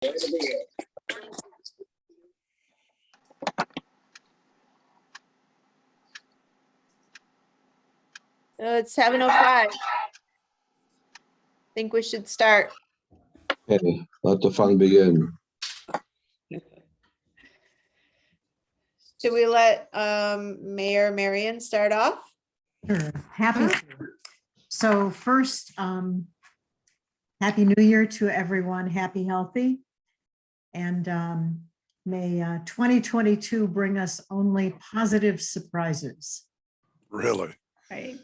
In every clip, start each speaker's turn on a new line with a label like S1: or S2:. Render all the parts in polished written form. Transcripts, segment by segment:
S1: It's 7:05. Think we should start.
S2: Okay, let the fun begin.
S1: Should we let Mayor Marion start off?
S3: Sure, happy to. So first, Happy New Year to everyone, happy, healthy. And may 2022 bring us only positive surprises.
S4: Really?
S1: Right.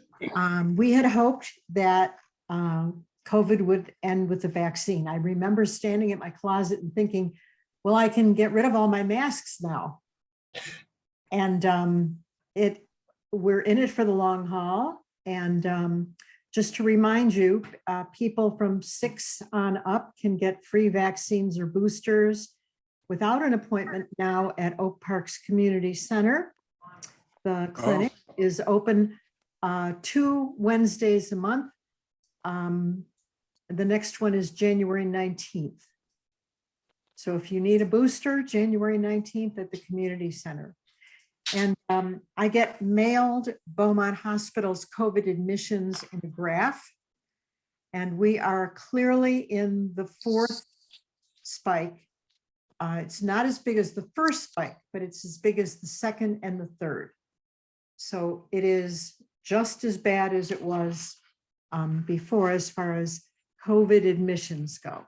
S3: We had hoped that COVID would end with the vaccine. I remember standing at my closet and thinking, well, I can get rid of all my masks now. And we're in it for the long haul. And just to remind you, people from 6 on up can get free vaccines or boosters without an appointment now at Oak Park's Community Center. The clinic is open 2 Wednesdays a month. The next one is January 19th. So if you need a booster, January 19th at the Community Center. And I get mailed Beaumont Hospital's COVID admissions in a graph. And we are clearly in the 4th spike. It's not as big as the first spike, but it's as big as the 2nd and the 3rd. So it is just as bad as it was before as far as COVID admissions go.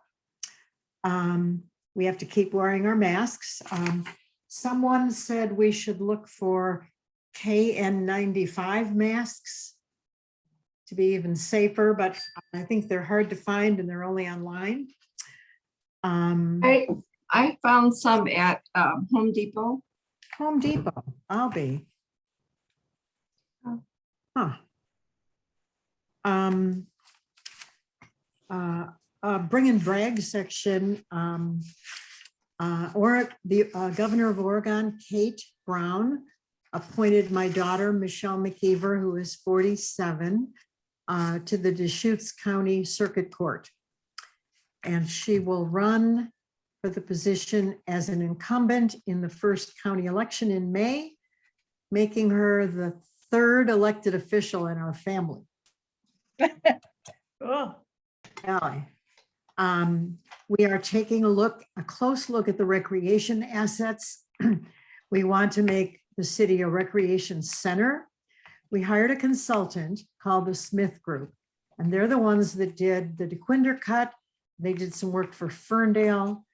S3: We have to keep wearing our masks. Someone said we should look for KN95 masks to be even safer, but I think they're hard to find and they're only online.
S5: I found some at Home Depot.
S3: Home Depot, I'll be. Huh. Bring and brag section, or the governor of Oregon, Kate Brown, appointed my daughter, Michelle McKeever, who is 47, to the Deschutes County Circuit Court. And she will run for the position as an incumbent in the first county election in May, making her the 3rd elected official in our family.
S1: Oh.
S3: Valley. We are taking a close look at the recreation assets. We want to make the city a recreation center. We hired a consultant called the Smith Group, and they're the ones that did the DeQuinder cut. They did some work for Ferndale.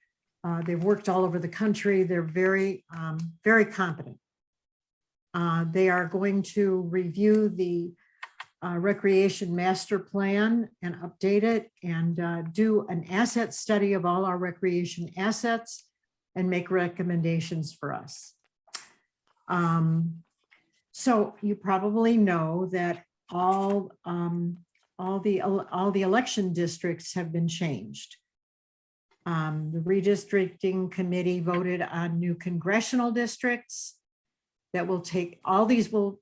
S3: They've worked all over the country. They're very, very competent. They are going to review the recreation master plan and update it and do an asset study of all our recreation assets and make recommendations for us. So you probably know that all the election districts have been changed. The redistricting committee voted on new congressional districts that will take, all these will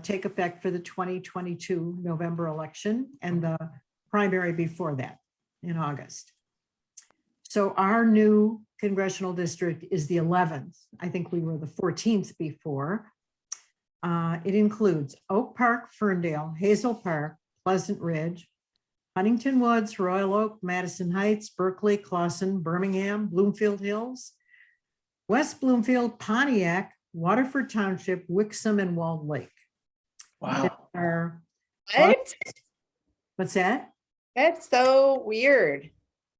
S3: take effect for the 2022 November election and the primary before that in August. So our new congressional district is the 11th. I think we were the 14th before. It includes Oak Park, Ferndale, Hazel Park, Pleasant Ridge, Huntington Woods, Royal Oak, Madison Heights, Berkeley, Clawson, Birmingham, Bloomfield Hills, West Bloomfield, Pontiac, Waterford Township, Wixom, and Walled Lake.
S4: Wow.
S1: What?
S3: What's that?
S1: That's so weird.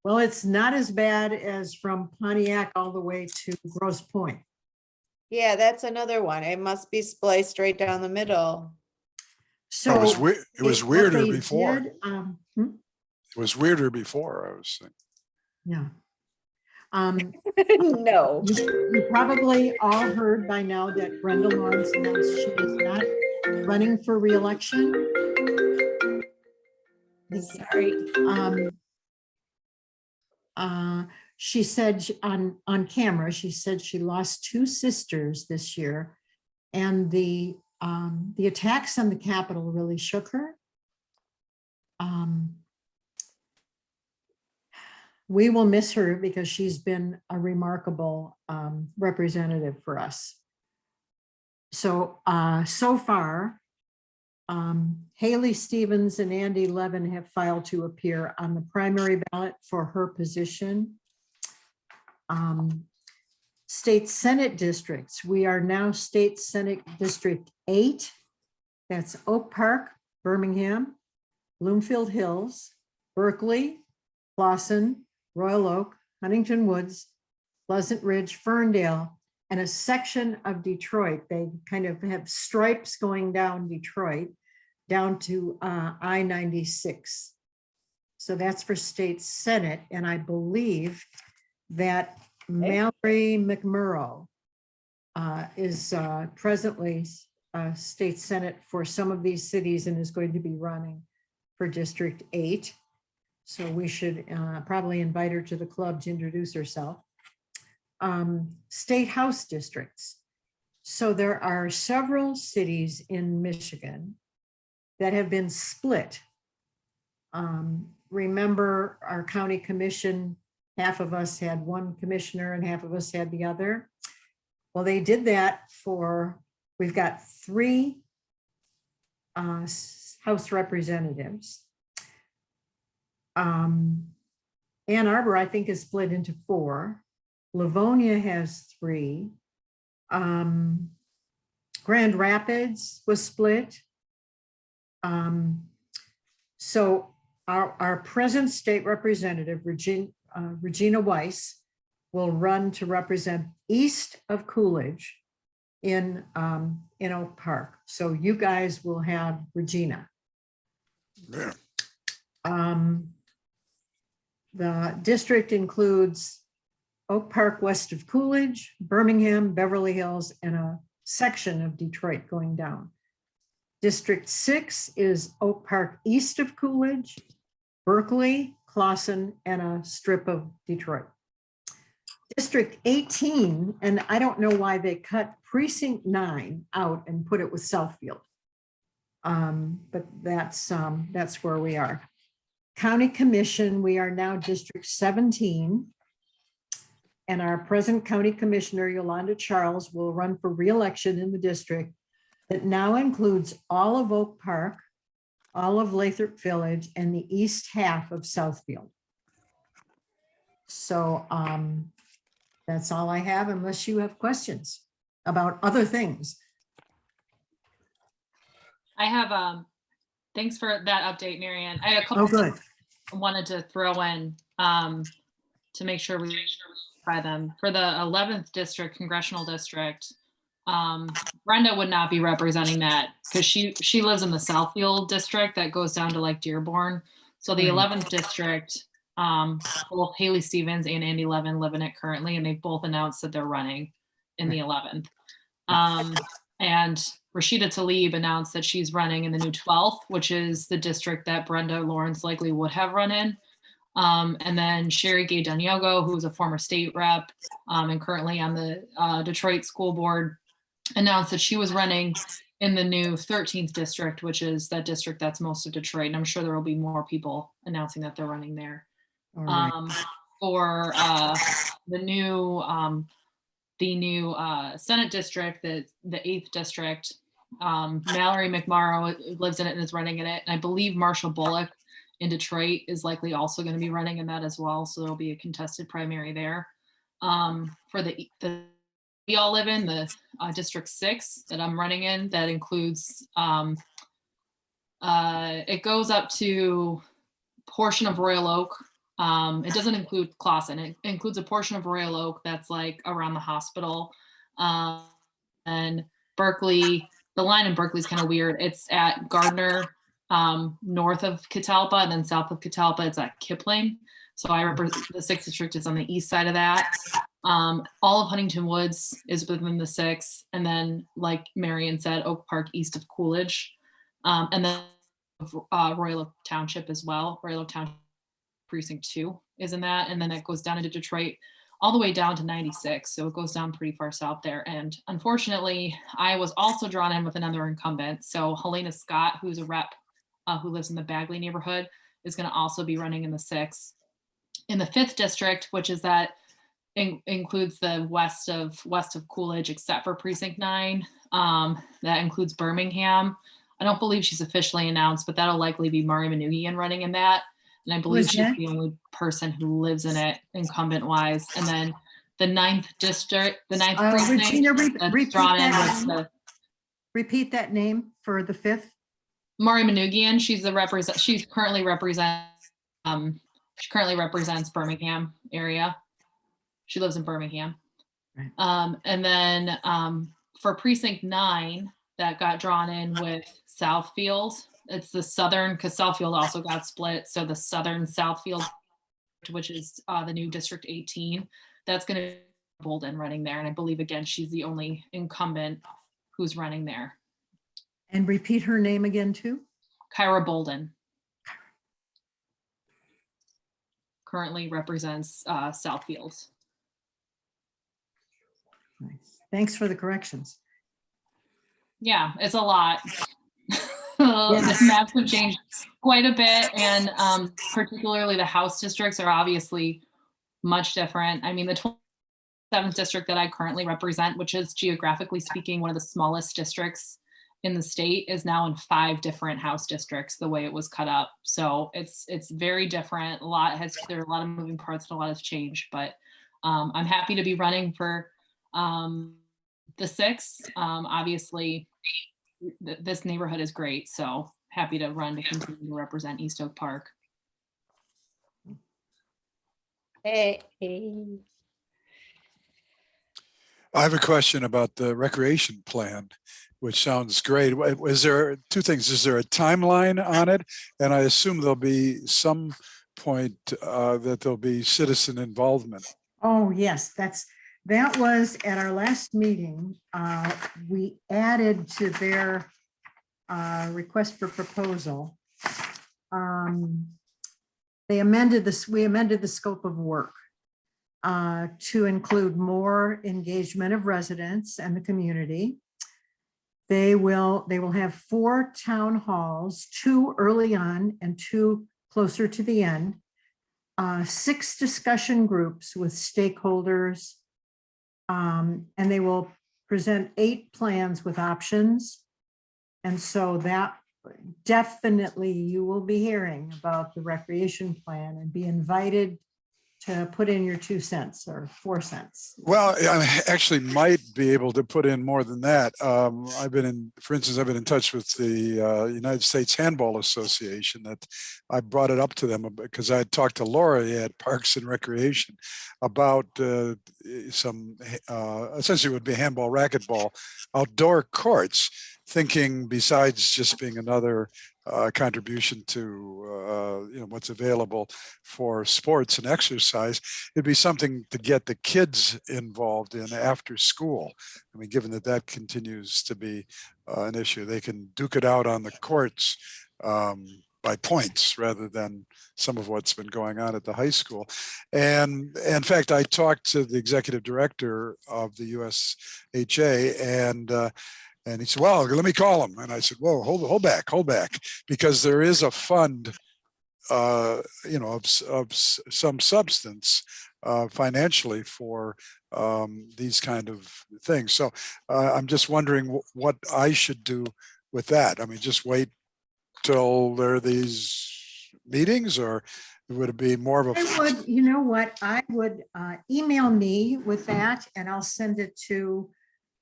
S3: Well, it's not as bad as from Pontiac all the way to Grosse Pointe.
S1: Yeah, that's another one. It must be spliced right down the middle.
S3: So
S4: It was
S3: what
S4: weirder
S3: they
S4: before.
S3: did,
S4: It was weirder before, I was thinking.
S3: yeah.
S1: No.
S3: You probably all heard by now that Brenda Lawrence announced she is not running for re-election.
S1: Sorry.
S3: She said on camera, she said she lost 2 sisters this year, and the attacks on the Capitol really shook her. we will miss her because she's been a remarkable representative for us. So, so far, Haley Stevens and Andy Levin have filed to appear on the primary ballot for her position. State Senate districts, we are now State Senate District 8. That's Oak Park, Birmingham, Bloomfield Hills, Berkeley, Clawson, Royal Oak, Huntington Woods, Pleasant Ridge, Ferndale, and a section of Detroit. They kind of have stripes going down Detroit down to I-96. So that's for State Senate. And I believe that Mallory McMurrow is presently State Senate for some of these cities and is going to be running for District 8. So we should probably invite her to the club to introduce herself. State House districts. So there are several cities in Michigan that have been split. Remember our county commission, half of us had one commissioner and half of us had the other. Well, they did that for, we've got 3 House representatives. Ann Arbor, I think, is split into 4. Livonia has 3. Grand Rapids was split. So our present state representative, Regina Weiss, will run to represent east of Coolidge in Oak Park. So you guys will have Regina.
S4: Yeah.
S3: The district includes Oak Park west of Coolidge, Birmingham, Beverly Hills, and a section of Detroit going down. District 6 is Oak Park east of Coolidge, Berkeley, Clawson, and a strip of Detroit. District 18, and I don't know why they cut precinct 9 out and put it with Southfield. But that's where we are. County Commission, we are now District 17. And our present county commissioner, Yolanda Charles, will run for re-election in the district that now includes all of Oak Park, all of Lathrop Village, and the east half of Southfield. So that's all I have, unless you have questions about other things.
S6: I have, thanks for that update, Marianne. I had a couple
S3: Oh, good.
S6: I wanted to throw in to make sure we by them. For the 11th district, congressional district, Brenda would not be representing that because she lives in the Southfield district that goes down to like Dearborn. So the 11th district, both Haley Stevens and Andy Levin live in it currently, and they both announced that they're running in the 11th. And Rashida Tlaib announced that she's running in the new 12th, which is the district that Brenda Lawrence likely would have run in. And then Sherry Gay Dunyogo, who's a former state rep and currently on the Detroit School Board, announced that she was running in the new 13th district, which is that district that's most of Detroit. And I'm sure there will be more people announcing that they're running there.
S3: All right.
S6: For the new Senate district, the 8th district, Mallory McMorrow lives in it and is running in it. And I believe Marshall Bullock in Detroit is likely also going to be running in that as well. So there'll be a contested primary there. For the we all live in, the District 6 that I'm running in, that includes, it goes up to portion of Royal Oak. It doesn't include Clawson. It includes a portion of Royal Oak that's like around the hospital. And Berkeley, the line in Berkeley is kind of weird. It's at Gardner, north of Catalpa, and then south of Catalpa, it's at Kipling. So I represent the 6th district is on the east side of that. All of Huntington Woods is within the 6th. And then, like Marion said, Oak Park east of Coolidge. And then Royal Oak Township as well. Royal Oak Township precinct 2 is in that. And then it goes down into Detroit all the way down to 96. So it goes down pretty far south there. And unfortunately, I was also drawn in with another incumbent. So Helena Scott, who's a rep who lives in the Bagley neighborhood, is going to also be running in the 6th. in the 5th district, which is that includes the west of Coolidge, except for precinct 9. That includes Birmingham. I don't believe she's officially announced, but that'll likely be Mari Manoogian running in that. And I believe
S3: is
S6: she's
S3: that?
S6: the only person who lives in it, incumbent wise. And then the 9th district, the 9th precinct,
S3: Regina,
S6: that's
S3: repeat
S6: drawn in
S3: that
S6: with
S3: name.
S6: the
S3: Repeat that name for the 5th.
S6: Mari Manoogian. She's she currently represents Birmingham area. She lives in Birmingham.
S3: Right.
S6: And then for precinct 9, that got drawn in with Southfield. It's the southern, because Southfield also got split. So the southern Southfield, which is the new District 18, that's going to be Bolden running there. And I believe, again, she's the only incumbent who's running there.
S3: And repeat her name again too.
S6: Kyra Bolden currently represents Southfield.
S3: Nice. Thanks for the corrections.
S6: Yeah, it's a lot.
S3: Yes.
S6: The maps have changed quite a bit, and particularly the House districts are obviously much different. I mean, the 27th district that I currently represent, which is geographically speaking one of the smallest districts in the state, is now in 5 different House districts the way it was cut up. So it's very different. There are a lot of moving parts and a lot has changed, but I'm happy to be running for the 6th. Obviously, this neighborhood is great, so happy to run to continue to represent East Oak Park.
S1: Hey.
S4: I have a question about the recreation plan, which sounds great. Is there 2 things? Is there a timeline on it? And I assume there'll be some point that there'll be citizen involvement.
S3: Oh, yes, that was at our last meeting. We added to their request for proposal. We amended the scope of work to include more engagement of residents and the community. They will have 4 town halls, 2 early on and 2 closer to the end. 6 discussion groups with stakeholders, and they will present 8 plans with options. And so that definitely you will be hearing about the recreation plan and be invited to put in your 2 cents or 4 cents.
S4: Well, I actually might be able to put in more than that. For instance, I've been in touch with the United States Handball Association. That I brought it up to them because I had talked to Laura at Parks and Recreation about some essentially would be handball, racquetball, outdoor courts, thinking besides just being another contribution to what's available for sports and exercise, it'd be something to get the kids involved in after school. I mean, given that continues to be an issue, they can duke it out on the courts by points rather than some of what's been going on at the high school. And in fact, I talked to the executive director of the USHA, and he said, well, let me call him. And I said, whoa, hold back, because there is a fund, of some substance financially for these kind of things. So I'm just wondering what I should do with that. I mean, just wait till there are these meetings, or would it be more of a?
S3: I would email me with that, and I'll send it to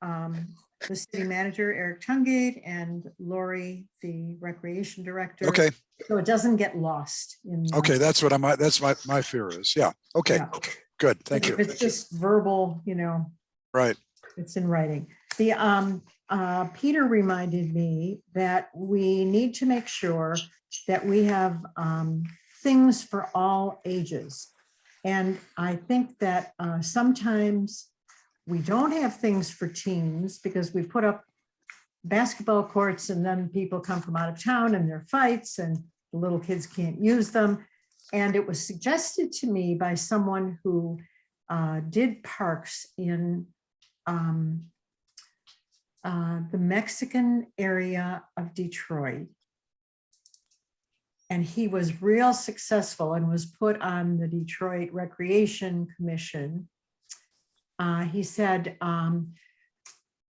S3: the city manager, Eric Tungate, and Lori, the recreation director.
S4: Okay.
S3: So it doesn't get lost in.
S4: Okay, that's what that's my fear is. Yeah. Okay.
S3: Yeah.
S4: Good. Thank you.
S3: If it's just verbal,
S4: Right.
S3: it's in writing. The Peter reminded me that we need to make sure that we have things for all ages. And I think that sometimes we don't have things for teens because we put up basketball courts and then people come from out of town and there are fights and the little kids can't use them. And it was suggested to me by someone who did parks in the Mexican area of Detroit. And he was real successful and was put on the Detroit Recreation Commission. He said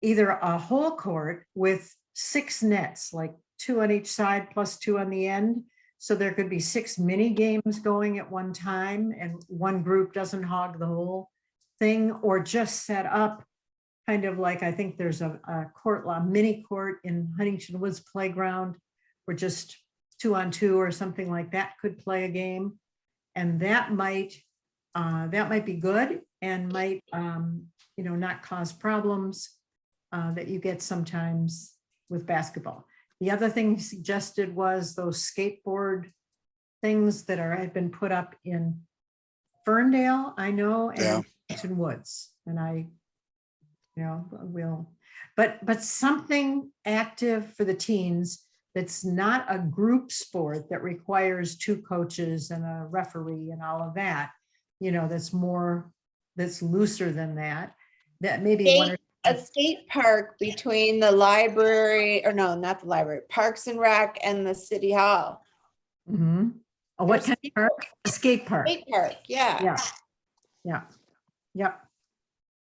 S3: either a whole court with 6 nets, like 2 on each side plus 2 on the end. So there could be 6 mini games going at one time and one group doesn't hog the whole thing, or just set up kind of like, I think there's a mini court in Huntington Woods Playground where just 2 on 2 or something like that could play a game. And that might be good and might, not cause problems that you get sometimes with basketball. The other thing he suggested was those skateboard things that have been put up in Ferndale, I know, and Huntington Woods. And I, will, but something active for the teens that's not a group sport that requires 2 coaches and a referee and all of that, that's looser than that. That maybe one or
S1: A skate park between the library, or no, not the library, Parks and Rec and the City Hall.
S3: Mhm. Oh, what kind of park? A skate park.
S1: Skate park, yeah.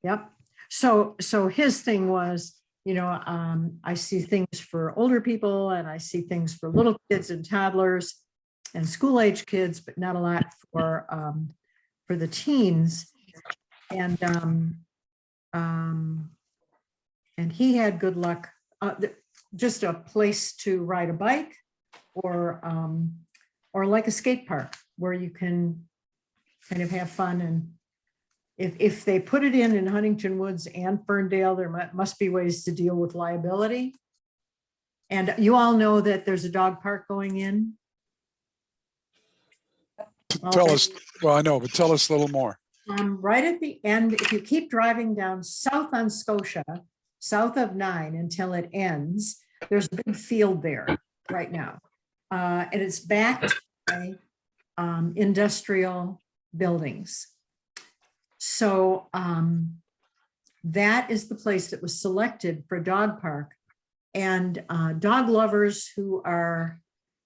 S3: Yep. So his thing was, I see things for older people and I see things for little kids and toddlers and school age kids, but not a lot for the teens. And he had good luck, just a place to ride a bike or like a skate park where you can kind of have fun. And if they put it in Huntington Woods and Ferndale, there must be ways to deal with liability. And you all know that there's a dog park going in.
S4: Tell us, well, I know, but tell us a little more.
S3: Right at the end, if you keep driving down south on Scotia, south of 9 until it ends, there's a big field there right now. And it's backed by industrial buildings. So that is the place that was selected for dog park. And dog lovers who are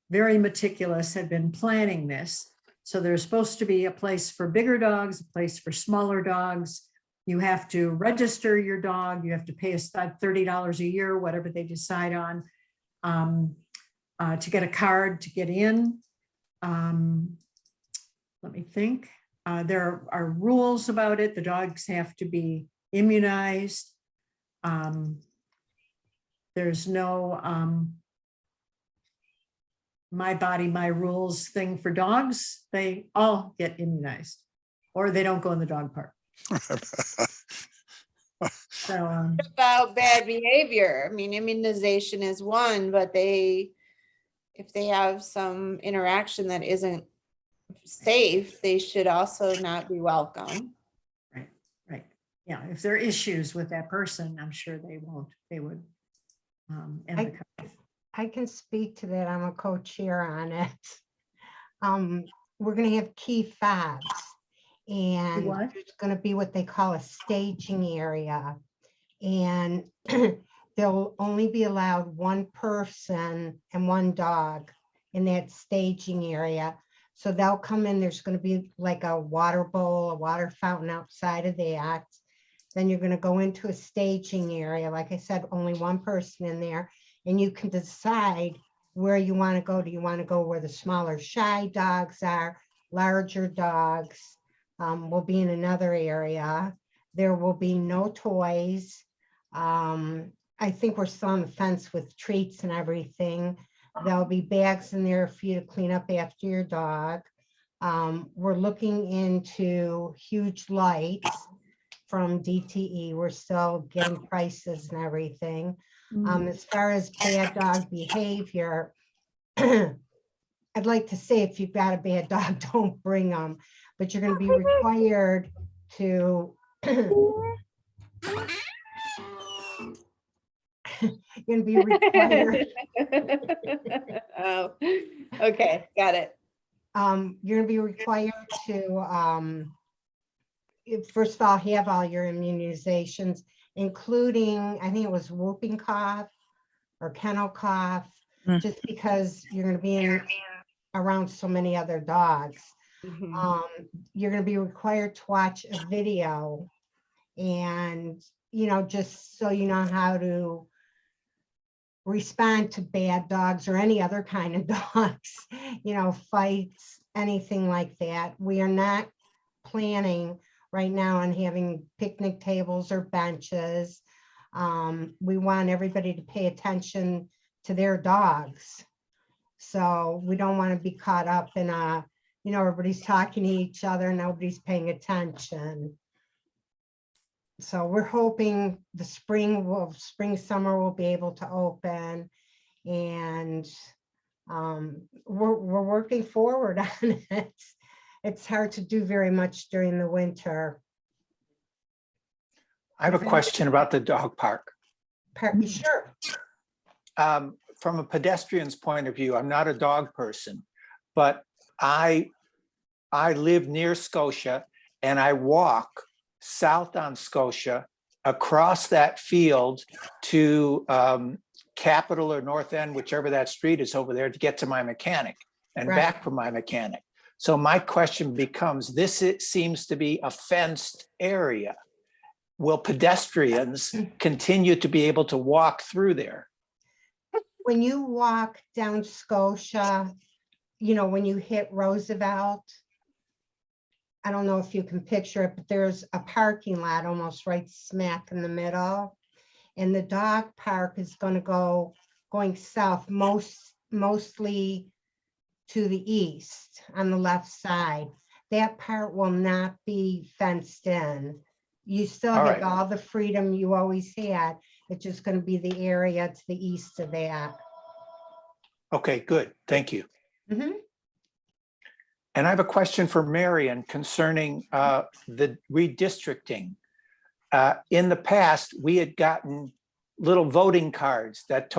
S3: very meticulous have been planning this. So there's supposed to be a place for bigger dogs, a place for smaller dogs. You have to register your dog. You have to pay $30 a year, whatever they decide on, to get a card to get in. Let me think. There are rules about it. The dogs have to be immunized. There's no my body, my rules thing for dogs. They all get immunized or they don't go in the dog park. So
S1: About bad behavior. I mean, immunization is one, but if they have some interaction that isn't safe, they should also not be welcome.
S3: Right. Yeah, if there are issues with that person, I'm sure they would.
S7: I can speak to that. I'm a co-chair on it. We're going to have key fobs, and
S3: What?
S7: there's going to be what they call a staging area, and there'll only be allowed 1 person and 1 dog in that staging area. So they'll come in, there's going to be like a water bowl, a water fountain outside of that. Then you're going to go into a staging area. Like I said, only 1 person in there. And you can decide where you want to go. Do you want to go where the smaller shy dogs are? Larger dogs will be in another area. There will be no toys. I think we're still on the fence with treats and everything. There'll be bags in there for you to clean up after your dog. We're looking into huge lights from DTE. We're still getting prices and everything. As far as bad dog behavior, I'd like to say if you've got a bad dog, don't bring them, but you're going to be required to you're going to be required.
S1: Oh, okay, got it.
S7: You're going to be required to, first of all, have all your immunizations, including, I think it was whooping cough or kennel cough, just because you're going to be in around so many other dogs.
S1: Mhm.
S7: You're going to be required to watch a video, and, you know, just so you know how to respond to bad dogs or any other kind of dogs, you know, fights, anything like that. We are not planning right now on having picnic tables or benches. We want everybody to pay attention to their dogs. So we don't want to be caught up in a, you know, everybody's talking to each other, nobody's paying attention. So we're hoping the spring, summer will be able to open, and we're working forward on it. It's hard to do very much during the winter.
S8: I have a question about the dog park.
S7: Sure.
S8: From a pedestrian's point of view, I'm not a dog person, but I live near Scotia, and I walk south on Scotia across that field to Capitol or North End, whichever that street is over there, to get to my mechanic and
S7: Right.
S8: back from my mechanic. So my question becomes, it seems to be a fenced area. Will pedestrians continue to be able to walk through there?
S7: When you walk down Scotia, you know, when you hit Roosevelt, I don't know if you can picture it, but there's a parking lot almost right smack in the middle. And the dog park is going south, mostly to the east on the left side. That part will not be fenced in. You still
S8: All
S7: have
S8: right.
S7: all the freedom you always had. It's just going to be the area to the east of that.
S8: Okay, good. Thank you.
S7: Mhm.
S8: And I have a question for Marion concerning the redistricting. In the past, we had gotten little voting cards that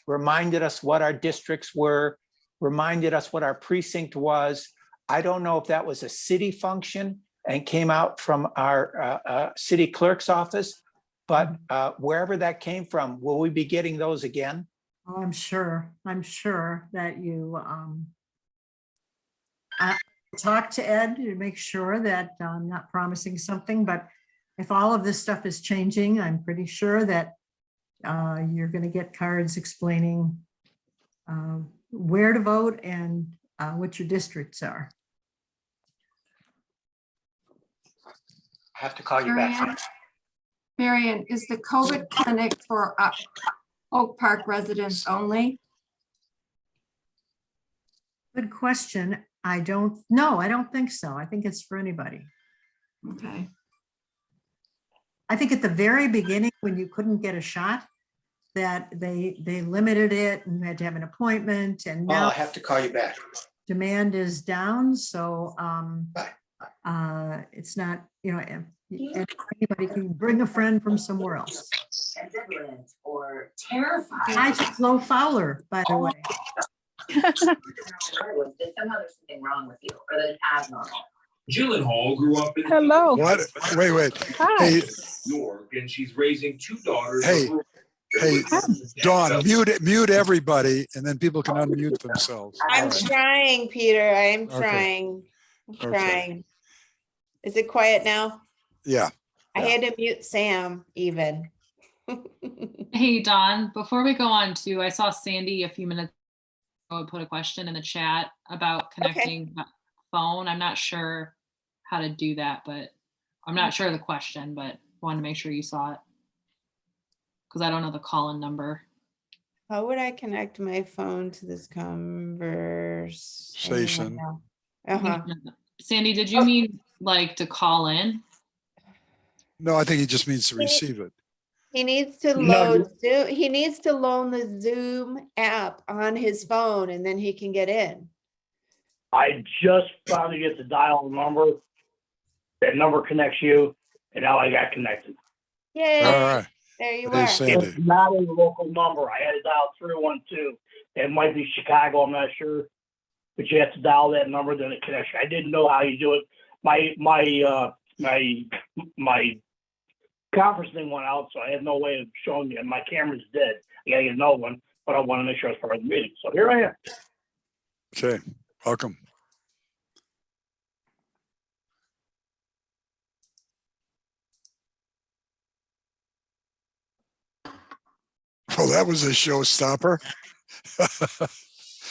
S8: reminded us what our districts were, reminded us what our precinct was. I don't know if that was a city function and came out from our city clerk's office, but wherever that came from, will we be getting those again?
S3: Oh, I'm sure that you, I talk to Ed to make sure that I'm not promising something, but if all of this stuff is changing, I'm pretty sure that you're going to get cards explaining where to vote and what your districts are.
S8: I have to call you back.
S5: Marion, is the COVID clinic for Oak Park residents only?
S3: Good question. I don't think so. I think it's for anybody.
S5: Okay.
S3: I think at the very beginning, when you couldn't get a shot, that they limited it and you had to have an appointment, and
S8: Oh, I
S3: now
S8: have to call you back.
S3: demand is down. So
S8: Bye.
S3: it's not, you know, anybody can bring a friend from somewhere else.
S9: Or terrified.
S3: Hi to Flo Fowler, by the way.
S9: Somehow there's something wrong with you, or that it's abnormal.
S10: Gyllenhaal grew up in
S4: What? Wait. Hey,
S10: New York, and she's raising two daughters.
S4: Hey, Dawn, mute everybody, and then people can unmute themselves.
S1: I'm
S4: All right.
S1: trying, Peter. I am
S4: Okay.
S1: trying. I'm
S4: Okay.
S1: trying. Is it quiet now?
S4: Yeah.
S1: I had to mute Sam even.
S6: Hey, Don, before we go on to, I saw Sandy a few minutes ago put a question in the chat about connecting the phone. I'm not sure how to do that, but I'm not sure of the question, but wanted to make sure you saw it. Because I don't know the call-in number.
S1: How would I connect my phone to this conversation? Uh-huh.
S6: Sandy, did you mean like to call in?
S4: No, I think he just means to receive it.
S1: He needs to load Zoom. He needs to load the Zoom app on his phone, and then he can get in.
S11: I just finally get to dial a number. That number connects you, and now I got connected.
S1: Yay!
S4: All right.
S1: There you
S4: Hey,
S1: are.
S4: Sandy.
S11: It's not a local number. I had to dial 312. It might be Chicago, I'm not sure. But you have to dial that number, then it connects you. I didn't know how you do it. My conference thing went out, so I had no way of showing you. And my camera's dead. I gotta get another one, but I want to make sure it's part of the meeting. So here I am.
S4: Okay. Welcome. Well, that was a showstopper.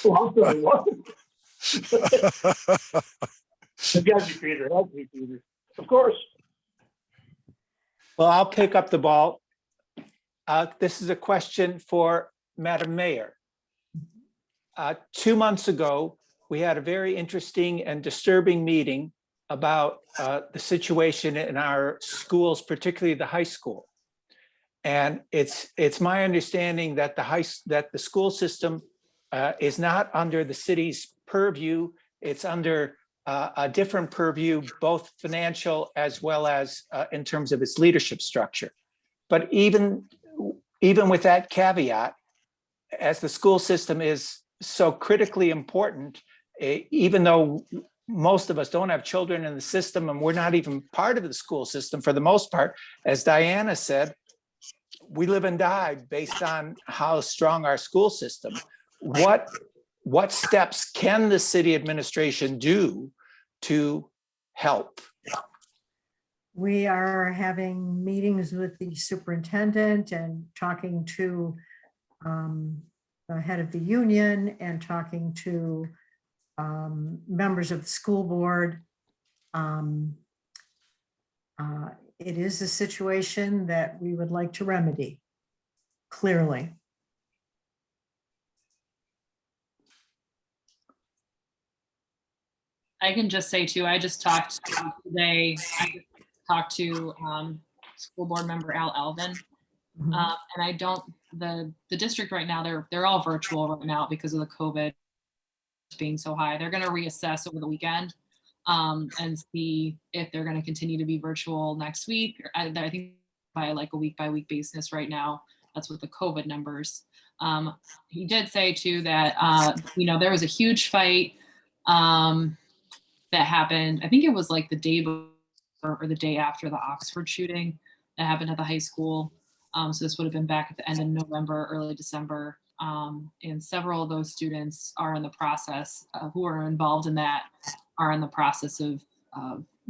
S11: Oh, I'm sorry, what? It got you, Peter. Help me, Peter. Of course.
S8: Well, I'll pick up the ball. This is a question for Madam Mayor. 2 months ago, we had a very interesting and disturbing meeting about the situation in our schools, particularly the high school. And it's my understanding that the school system is not under the city's purview. It's under a different purview, both financial as well as in terms of its leadership structure. But even with that caveat, as the school system is so critically important, even though most of us don't have children in the system and we're not even part of the school system for the most part, as Diana said, we live and die based on how strong our school system. What steps can the city administration do to help?
S3: We are having meetings with the superintendent and talking to the head of the union and talking to members of the school board. It is a situation that we would like to remedy, clearly.
S6: I can just say too, I just talked today, I talked to school board member Al Alvin. And I don't, the district right now, they're all virtual right now because of the COVID being so high. They're going to reassess over the weekend and see if they're going to continue to be virtual next week. I think by like a week by week basis right now, that's with the COVID numbers. He did say too that, there was a huge fight that happened. I think it was like the day before or the day after the Oxford shooting that happened at the high school. So this would have been back at the end of November, early December. And several of those students are in the process, who are involved in that, are in the process of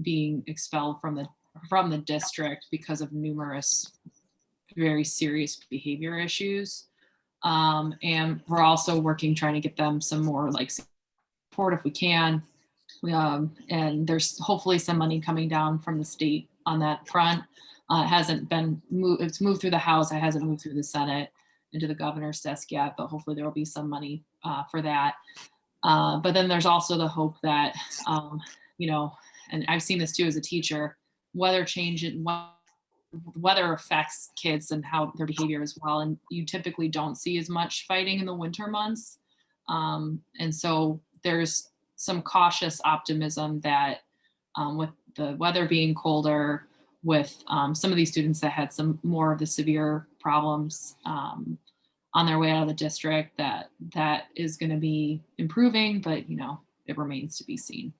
S6: being expelled from the district because of numerous very serious behavior issues. And we're also trying to get them some more like support if we can. And there's hopefully some money coming down from the state on that front. It hasn't been moved, it's moved through the House, it hasn't moved through the Senate into the governor's desk yet, but hopefully there will be some money for that. But then there's also the hope that, and I've seen this too as a teacher, weather affects kids and how their behavior as well. And you typically don't see as much fighting in the winter months. And so there's some cautious optimism that with the weather being colder, with some of these students that had some more of the severe problems on their way out of the district, that is going to be improving, but it remains to be seen.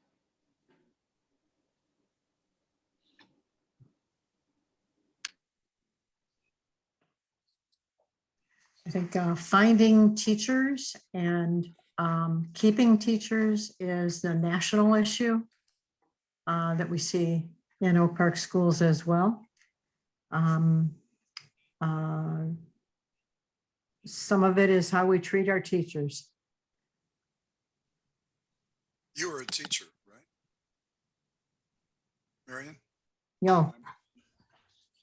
S3: I think finding teachers and keeping teachers is the national issue that we see in Oak Park schools as well. Some of it is how we treat our teachers.
S4: You were a teacher, right? Marion?
S3: No,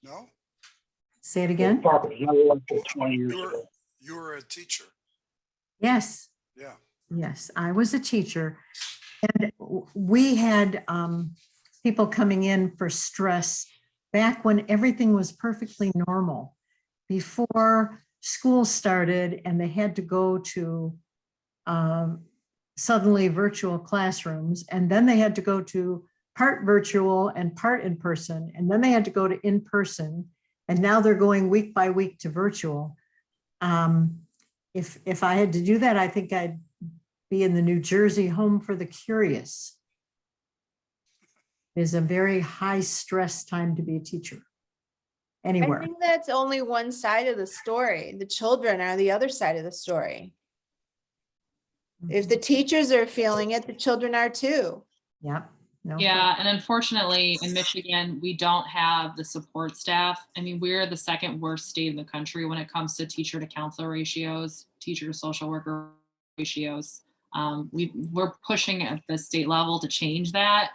S4: No?
S3: say it again.
S11: Park was never like for 20 years ago.
S4: You were a teacher.
S3: Yes.
S4: Yeah.
S3: Yes, I was a teacher. And we had people coming in for stress back when everything was perfectly normal, before school started and they had to go to suddenly virtual classrooms. And then they had to go to part virtual and part in person. And then they had to go to in person. And now they're going week by week to virtual. If I had to do that, I think I'd be in the New Jersey Home for the Curious. It's a very high stress time to be a teacher anywhere.
S1: I think that's only one side of the story. The children are the other side of the story. If the teachers are feeling it, the children are too.
S3: Yep. No.
S6: Yeah, and unfortunately, in Michigan, we don't have the support staff. I mean, we're the second worst state in the country when it comes to teacher to counselor ratios, teacher to social worker ratios. We're pushing at the state level to change that,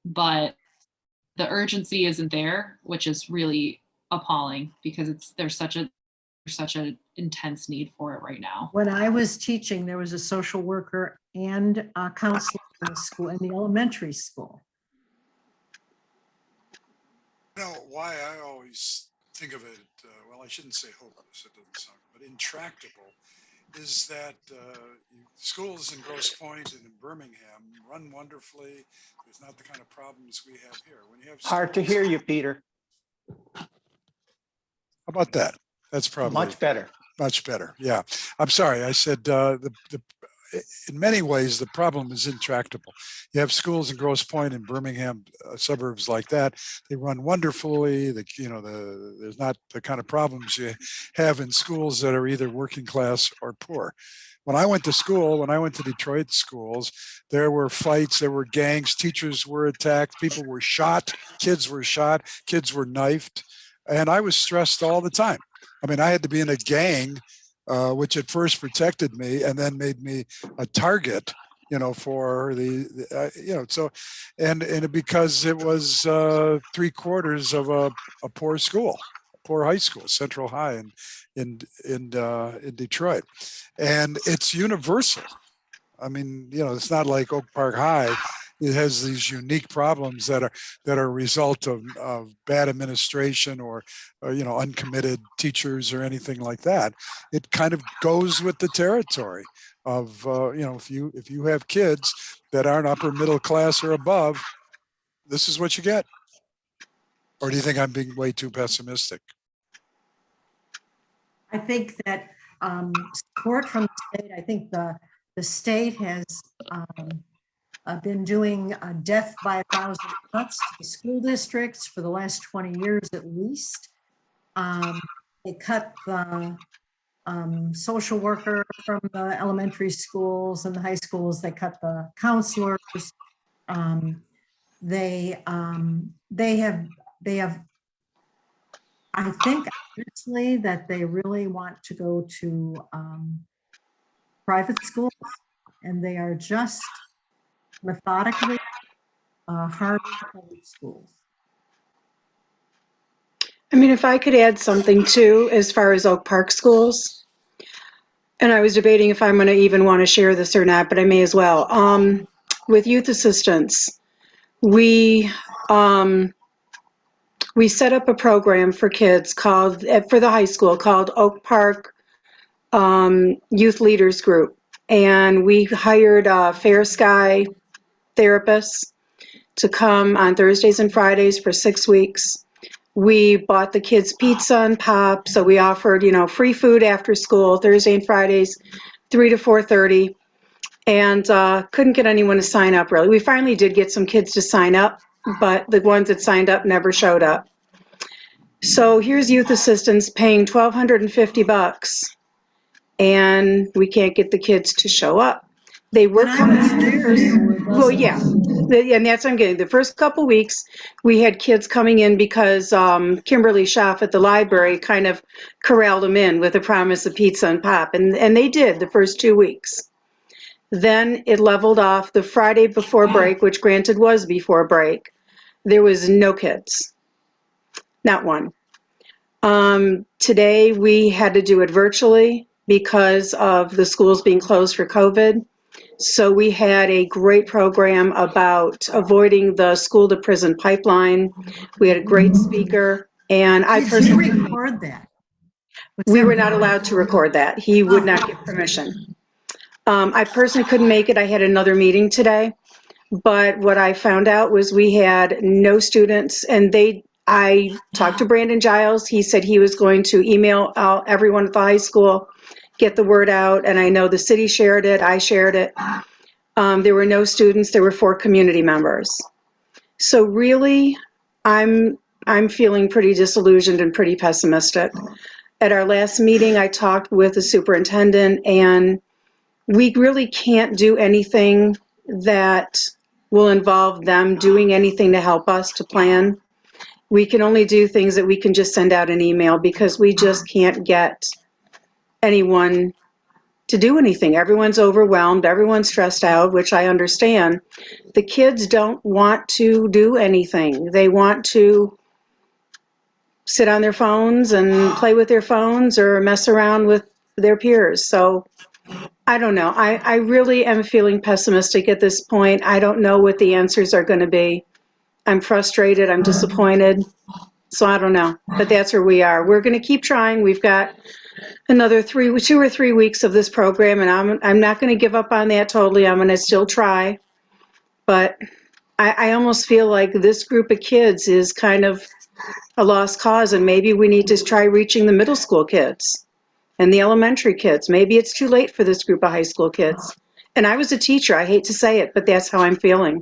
S6: but the urgency isn't there, which is really appalling because there's such an intense need for it right now.
S3: When I was teaching, there was a social worker and a counselor in the school, in the elementary school.
S4: You know, why I always think of it, well, I shouldn't say hopeless, it doesn't sound, but intractable, is that schools in Grosse Pointe and in Birmingham run wonderfully. There's not the kind of problems we have here. When you have
S8: Hard to
S4: schools-
S8: hear you, Peter.
S4: How about that? That's probably
S8: Much better.
S4: much better. Yeah, I'm sorry. I said in many ways the problem is intractable. You have schools in Grosse Pointe and Birmingham, suburbs like that. They run wonderfully. There's not the kind of problems you have in schools that are either working class or poor. When I went to Detroit schools, there were fights, there were gangs, teachers were attacked, people were shot, kids were knifed, and I was stressed all the time. I mean, I had to be in a gang, which at first protected me and then made me a target, for because it was 3/4 of a poor school, a poor high school, Central High in Detroit. And it's universal. I mean, it's not like Oak Park High. It has these unique problems that are a result of bad administration or uncommitted teachers or anything like that. It kind of goes with the territory of if you have kids that aren't upper middle class or above, this is what you get. Or do you think I'm being way too pessimistic?
S3: I think that support from the state, I think the state has been doing death by 1,000 cuts to the school districts for the last 20 years at least. They cut the social worker from the elementary schools and the high schools. They cut the counselors. They have, I think honestly that they really want to go to private schools, and they are just methodically harming public schools.
S12: I mean, if I could add something too, as far as Oak Park schools, and I was debating if I'm going to even want to share this or not, but I may as well. With youth assistance, we set up a program for kids for the high school called Oak Park Youth Leaders Group, and we hired Fair Sky therapists to come on Thursdays and Fridays for 6 weeks. We bought the kids pizza and pop, so we offered, free food after school, Thursday and Fridays, 3 to 4:30, and couldn't get anyone to sign up, really. We finally did get some kids to sign up, but the ones that signed up never showed up. So here's youth assistants paying $1,250, and we can't get the kids to show up. They were coming in. Well, yeah, and that's what I'm getting. The first couple weeks, we had kids coming in because Kimberly Schaff at the library kind of corralled them in with a promise of pizza and pop, and they did the first 2 weeks. Then it leveled off the Friday before break, which granted was before break. There was no kids, not one. Today we had to do it virtually because of the schools being closed for COVID. So we had a great program about avoiding the school to prison pipeline. We had a great speaker, and I personally
S3: record that.
S12: We were not allowed to record that. He would not give permission. I personally couldn't make it. I had another meeting today, but what I found out was we had no students, and I talked to Brandon Giles. He said he was going to email everyone at the high school, get the word out, and I know the city shared it, I shared it. There were no students, there were 4 community members. So really, I'm feeling pretty disillusioned and pretty pessimistic. At our last meeting, I talked with the superintendent, and we really can't do anything that will involve them doing anything to help us to plan. We can only do things that we can just send out an email because we just can't get anyone to do anything. Everyone's overwhelmed, everyone's stressed out, which I understand. The kids don't want to do anything. They want to sit on their phones and play with their phones or mess around with their peers. So I don't know. I really am feeling pessimistic at this point. I don't know what the answers are going to be. I'm frustrated. I'm disappointed. So I don't know. But that's where we are. We're going to keep trying. We've got another 2 or 3 weeks of this program, and I'm not going to give up on that totally. I'm going to still try. But I almost feel like this group of kids is kind of a lost cause, and maybe we need to try reaching the middle school kids and the elementary kids. Maybe it's too late for this group of high school kids. And I was a teacher. I hate to say it, but that's how I'm feeling.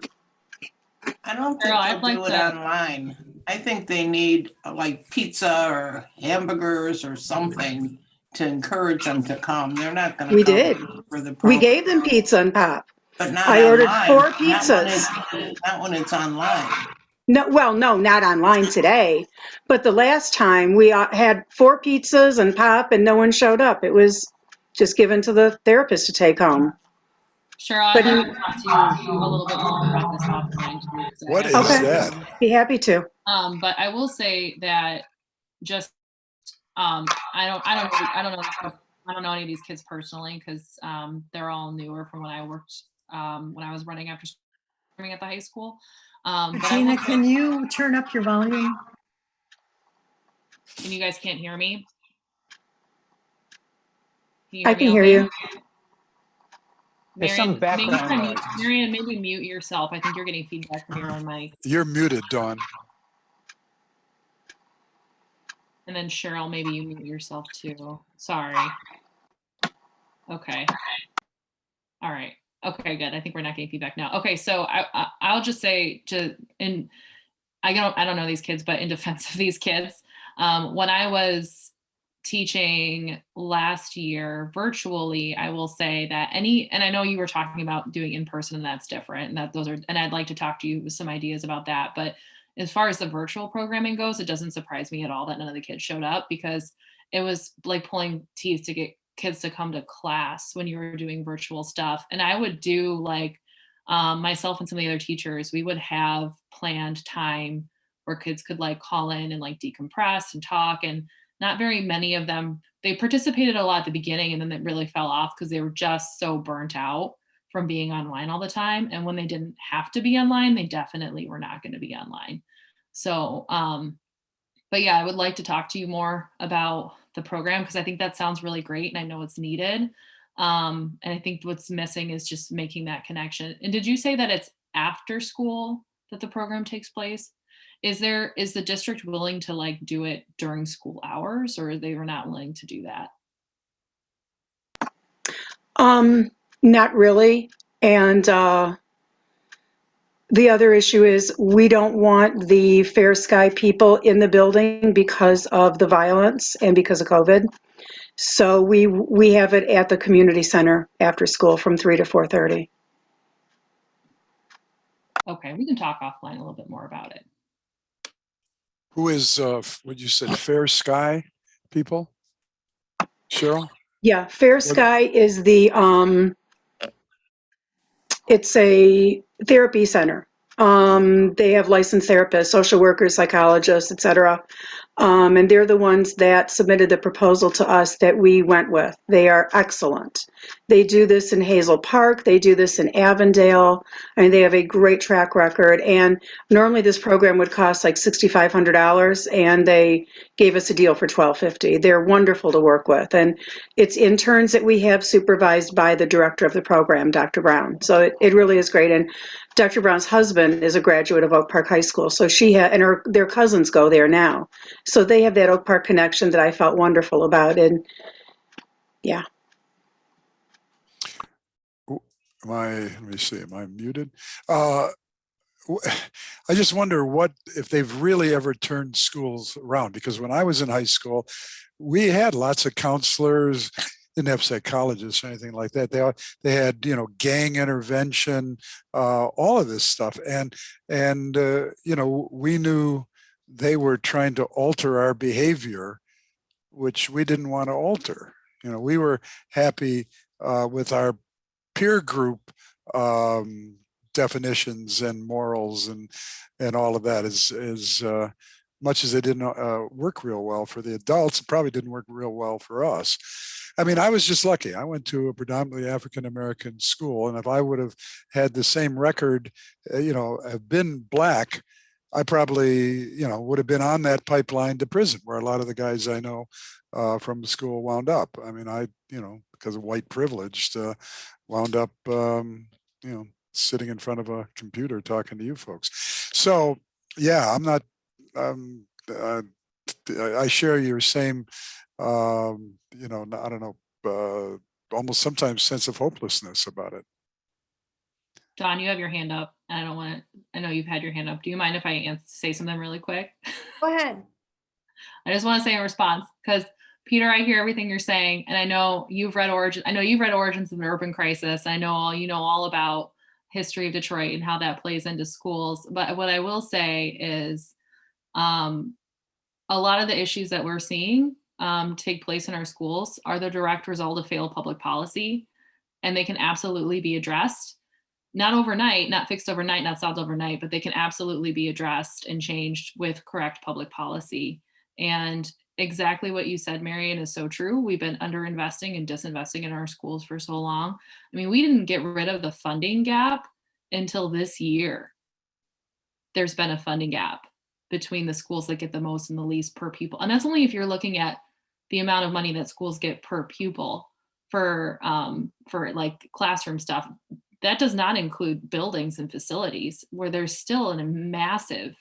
S13: I don't think
S6: Carol, I'd
S13: they'll
S6: like
S13: do it
S6: to-
S13: online. I think they need like pizza or hamburgers or something to encourage them to come. They're not going to
S12: We
S13: come
S12: did.
S13: for the
S12: We
S13: program.
S12: gave them pizza and pop.
S13: But not
S12: I ordered
S13: online.
S12: 4
S13: Not when
S12: pizzas.
S13: not when it's online.
S12: No, well, no, not online today. But the last time we had 4 pizzas and pop and no one showed up. It was just given to the therapist to take home.
S6: Cheryl, I'd like to talk to you a little bit more about this offline too. 'Cause
S4: What
S6: I
S4: is
S6: have-
S4: that?
S12: Be happy to.
S6: But I will say that just I don't know any of these kids personally because they're all newer from when I worked when I was running after school at the high school. But I
S3: Gina,
S6: will
S3: can
S6: say-
S3: you turn up your volume?
S6: and you guys can't hear me?
S12: I can hear you.
S8: There's some background noise.
S6: Marianne, maybe mute yourself. I think you're getting feedback from your own mic.
S4: You're muted, Dawn.
S6: And then Cheryl, maybe you mute yourself too. Sorry. Okay. All right. Okay, good. I think we're not getting feedback now. Okay, so I'll just say I don't know these kids, but in defense of these kids, when I was teaching last year virtually, I will say that and I know you were talking about doing in person and that's different and I'd like to talk to you with some ideas about that. But as far as the virtual programming goes, it doesn't surprise me at all that none of the kids showed up because it was like pulling teeth to get kids to come to class when you were doing virtual stuff. And I would do like myself and some of the other teachers, we would have planned time where kids could like call in and like decompress and talk. And not very many of them, they participated a lot at the beginning and then it really fell off because they were just so burnt out from being online all the time. And when they didn't have to be online, they definitely were not going to be online. So, but yeah, I would like to talk to you more about the program because I think that sounds really great and I know it's needed. And I think what's missing is just making that connection. And did you say that it's after school that the program takes place? Is the district willing to like do it during school hours or they were not willing to do that?
S12: Not really. And the other issue is we don't want the Fair Sky people in the building because of the violence and because of COVID. So we have it at the community center after school from 3 to 4:30.
S6: Okay, we can talk offline a little bit more about it.
S4: Who is what you said, Fair Sky people? Cheryl?
S12: Yeah, Fair Sky is it's a therapy center. They have licensed therapists, social workers, psychologists, etc. And they're the ones that submitted the proposal to us that we went with. They are excellent. They do this in Hazel Park. They do this in Avondale. I mean, they have a great track record. And normally this program would cost like $6,500, and they gave us a deal for $1,250. They're wonderful to work with. And it's interns that we have supervised by the director of the program, Dr. Brown. So it really is great. And Dr. Brown's husband is a graduate of Oak Park High School. So their cousins go there now. So they have that Oak Park connection that I felt wonderful about. And yeah.
S4: Let me see, am I muted? I just wonder what if they've really ever turned schools around, because when I was in high school, we had lots of counselors didn't have psychologists or anything like that. They had, you know, gang intervention, all of this stuff. And you know, we knew they were trying to alter our behavior, which we didn't want to alter. You know, we were happy with our peer group definitions and morals and all of that. As much as they didn't work real well for the adults, it probably didn't work real well for us. I mean, I was just lucky. I went to a predominantly African-American school, and if I would have had the same record, you know, have been Black, I probably, you know, would have been on that pipeline to prison, where a lot of the guys I know from the school wound up. I mean, you know, because of white privilege, wound up, you know, sitting in front of a computer talking to you folks. So, yeah, I'm not, I share your same, you know, I don't know, almost sometimes sense of hopelessness about it.
S6: Don, you have your hand up. I don't want to, I know you've had your hand up. Do you mind if I say something really quick?
S1: Go ahead.
S6: I just want to say in response, because Peter, I hear everything you're saying, and I know you've read Origins of an Urban Crisis. I know you know all about history of Detroit and how that plays into schools. But what I will say is a lot of the issues that we're seeing take place in our schools are the direct result of failed public policy, and they can absolutely be addressed. Not overnight, not fixed overnight, not solved overnight, but they can absolutely be addressed and changed with correct public policy. And exactly what you said, Marion, is so true. We've been underinvesting and disinvesting in our schools for so long. I mean, we didn't get rid of the funding gap until this year. There's been a funding gap between the schools that get the most and the least per pupil. And that's only if you're looking at the amount of money that schools get per pupil for like classroom stuff. That does not include buildings and facilities, where there's still a massive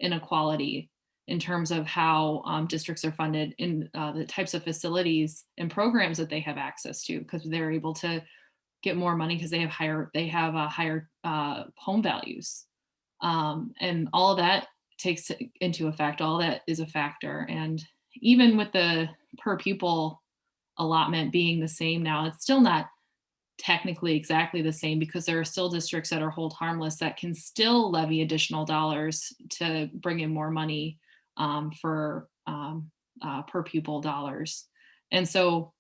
S6: inequality in terms of how districts are funded in the types of facilities and programs that they have access to, because they're able to get more money because they have higher home values. And all of that takes into effect, all that is a factor. And even with the per pupil allotment being the same now, it's still not technically exactly the same, because there are still districts that are hold harmless that can still levy additional dollars to bring in more money for per pupil dollars. And so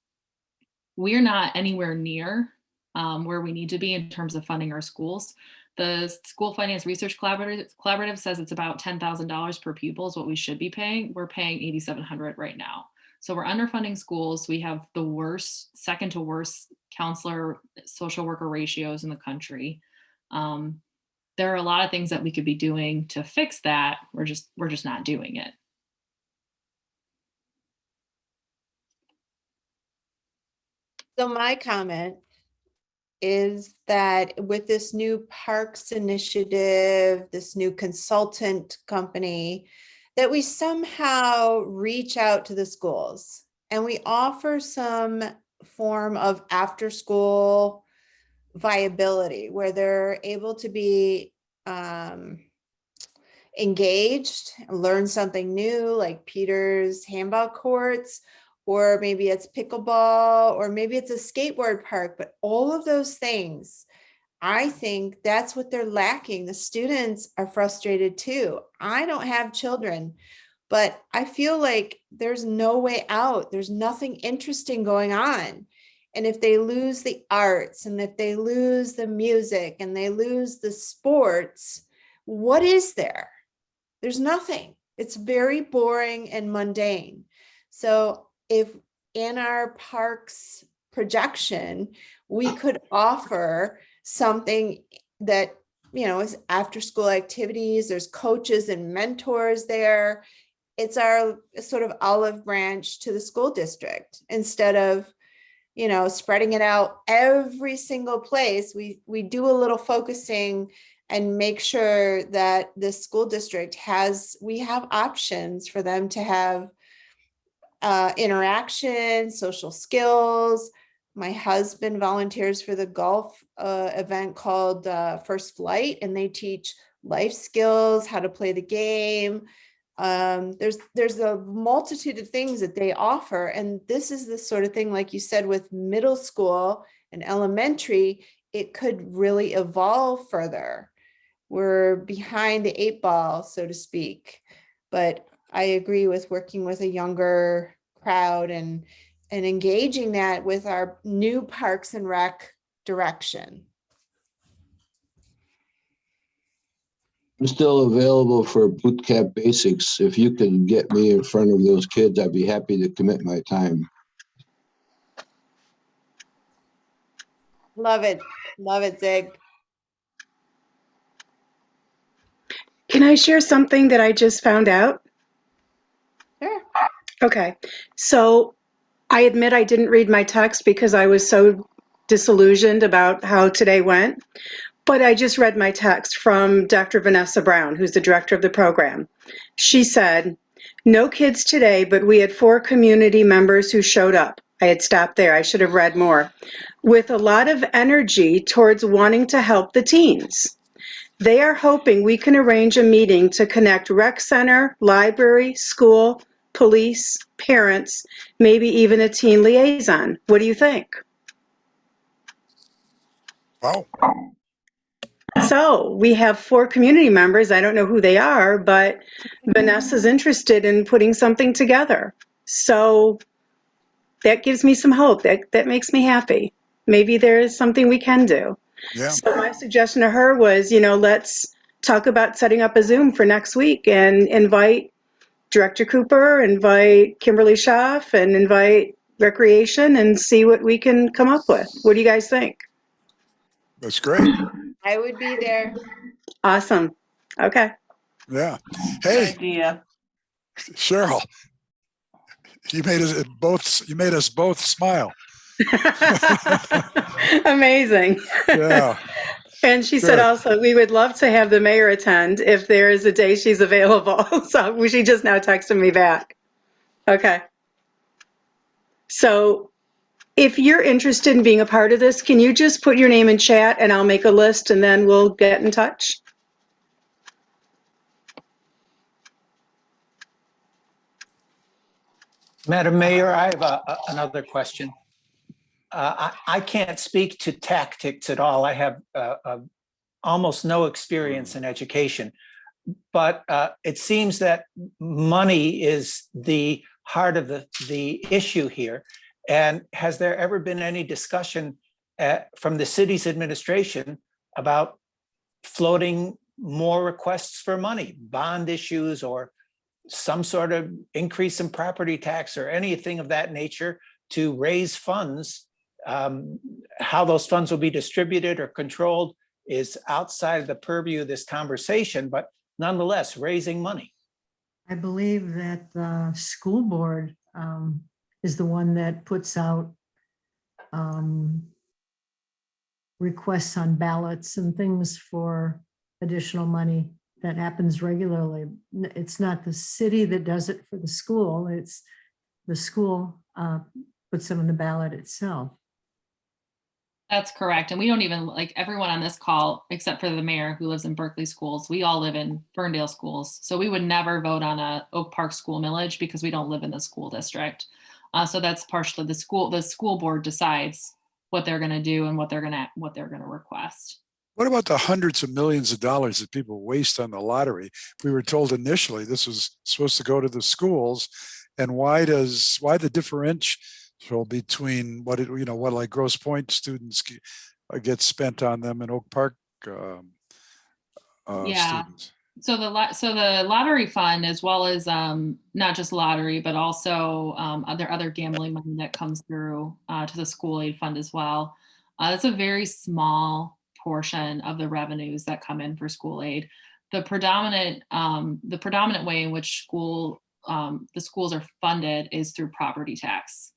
S6: we're not anywhere near where we need to be in terms of funding our schools. The School Finance Research Collaborative says it's about $10,000 per pupil is what we should be paying. We're paying $8,700 right now. So we're underfunding schools. We have the worst, second to worst counselor, social worker ratios in the country. There are a lot of things that we could be doing to fix that. We're just not doing it.
S1: So my comment is that with this new parks initiative, this new consultant company, that we somehow reach out to the schools and we offer some form of after school viability where they're able to be engaged, learn something new, like Peter's handball courts, or maybe it's pickleball, or maybe it's a skateboard park. But all of those things, I think that's what they're lacking. The students are frustrated too. I don't have children, but I feel like there's no way out. There's nothing interesting going on. And if they lose the arts, and if they lose the music, and they lose the sports, what is there? There's nothing. It's very boring and mundane. So if in our parks projection, we could offer something that, you know, is after school activities, there's coaches and mentors there. It's our sort of olive branch to the school district. Instead of, you know, spreading it out every single place, we do a little focusing and make sure that the school district we have options for them to have interaction, social skills. My husband volunteers for the golf event called First Flight, and they teach life skills, how to play the game, There's a multitude of things that they offer. And this is the sort of thing, like you said, with middle school and elementary, it could really evolve further. We're behind the 8 ball, so to speak. But I agree with working with a younger crowd and engaging that with our new Parks and Rec direction.
S2: I'm still available for boot camp basics. If you can get me in front of those kids, I'd be happy to commit my time.
S1: Love it. Love it, Zig.
S12: Can I share something that I just found out?
S1: Sure.
S12: Okay, so I admit I didn't read my text because I was so disillusioned about how today went, but I just read my text from Dr. Vanessa Brown, who's the director of the program. She said, "No kids today, but we had 4 community members who showed up." I had stopped there, I should have read more. "With a lot of energy towards wanting to help the teens. They are hoping we can arrange a meeting to connect rec center, library, school, police, parents, maybe even a teen liaison. What do you think?"
S4: Wow.
S12: So we have 4 community members. I don't know who they are, but Vanessa's interested in putting something together. So that gives me some hope. That makes me happy. Maybe there is something we can do.
S4: Yeah.
S12: So my suggestion to her was, let's talk about setting up a Zoom for next week and invite Director Cooper, invite Kimberly Schaaf, and invite Recreation and see what we can come up with. What do you guys think?
S4: That's great.
S1: I would be there.
S12: Awesome. Okay.
S4: Yeah.
S13: Good
S4: Hey,
S13: idea.
S4: Cheryl, you made us both smile.
S12: Amazing.
S4: Yeah.
S12: And she said
S4: Good.
S12: also, we would love to have the mayor attend if there is a day she's available. So she just now texted me back. Okay. So if you're interested in being a part of this, can you just put your name in chat and I'll make a list and then we'll get in touch?
S8: Madam Mayor, I have another question. I can't speak to tactics at all. I have almost no experience in education, but it seems that money is the heart of the issue here. And has there ever been any discussion from the city's administration about floating more requests for money, bond issues, or some sort of increase in property tax or anything of that nature to raise funds? How those funds will be distributed or controlled is outside of the purview of this conversation, but nonetheless, raising money.
S3: I believe that the school board is the one that puts out requests on ballots and things for additional money. That happens regularly. It's not the city that does it for the school. It's the school puts it on the ballot itself.
S6: That's correct. And we don't even, like, everyone on this call, except for the mayor who lives in Berkeley schools, we all live in Ferndale schools. So we would never vote on a Oak Park school millage because we don't live in the school district. So that's partially the school board decides what they're going to do and what they're going to request.
S4: What about the hundreds of millions of dollars that people waste on the lottery? We were told initially this was supposed to go to the schools, and why the differential between what like Grosse Pointe students get spent on them and Oak Park students?
S6: So the lottery fund, as well as not just lottery, but also other gambling money that comes through to the school aid fund as well. That's a very small portion of the revenues that come in for school aid. The predominant way in which the schools are funded is through property tax.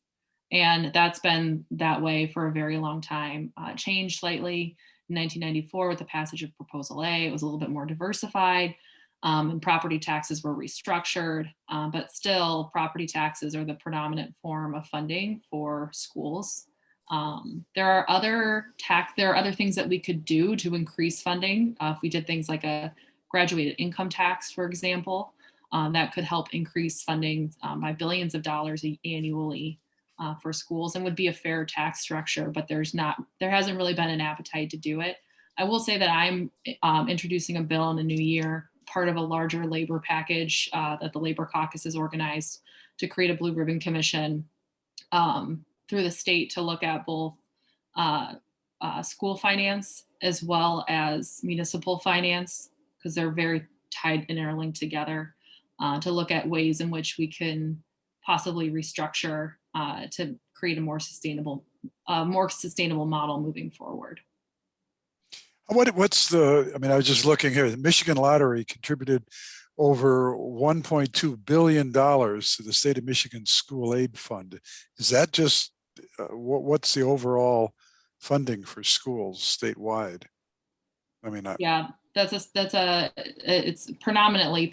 S6: And that's been that way for a very long time. Changed slightly in 1994 with the passage of Proposal A. It was a little bit more diversified, and property taxes were restructured, but still property taxes are the predominant form of funding for schools. There are other things that we could do to increase funding. If we did things like a graduated income tax, for example, that could help increase funding by billions of dollars annually for schools, and would be a fair tax structure, but there hasn't really been an appetite to do it. I will say that I'm introducing a bill in the new year, part of a larger labor package that the Labor Caucus has organized to create a Blue Ribbon Commission through the state to look at both school finance as well as municipal finance, because they're very tied, interlinked together, to look at ways in which we can possibly restructure to create a more sustainable model moving forward.
S4: I mean, I was just looking here, the Michigan Lottery contributed over $1.2 billion to the state of Michigan School Aid Fund. Is that just, what's the overall funding for schools statewide? I mean,
S6: yeah, it's predominantly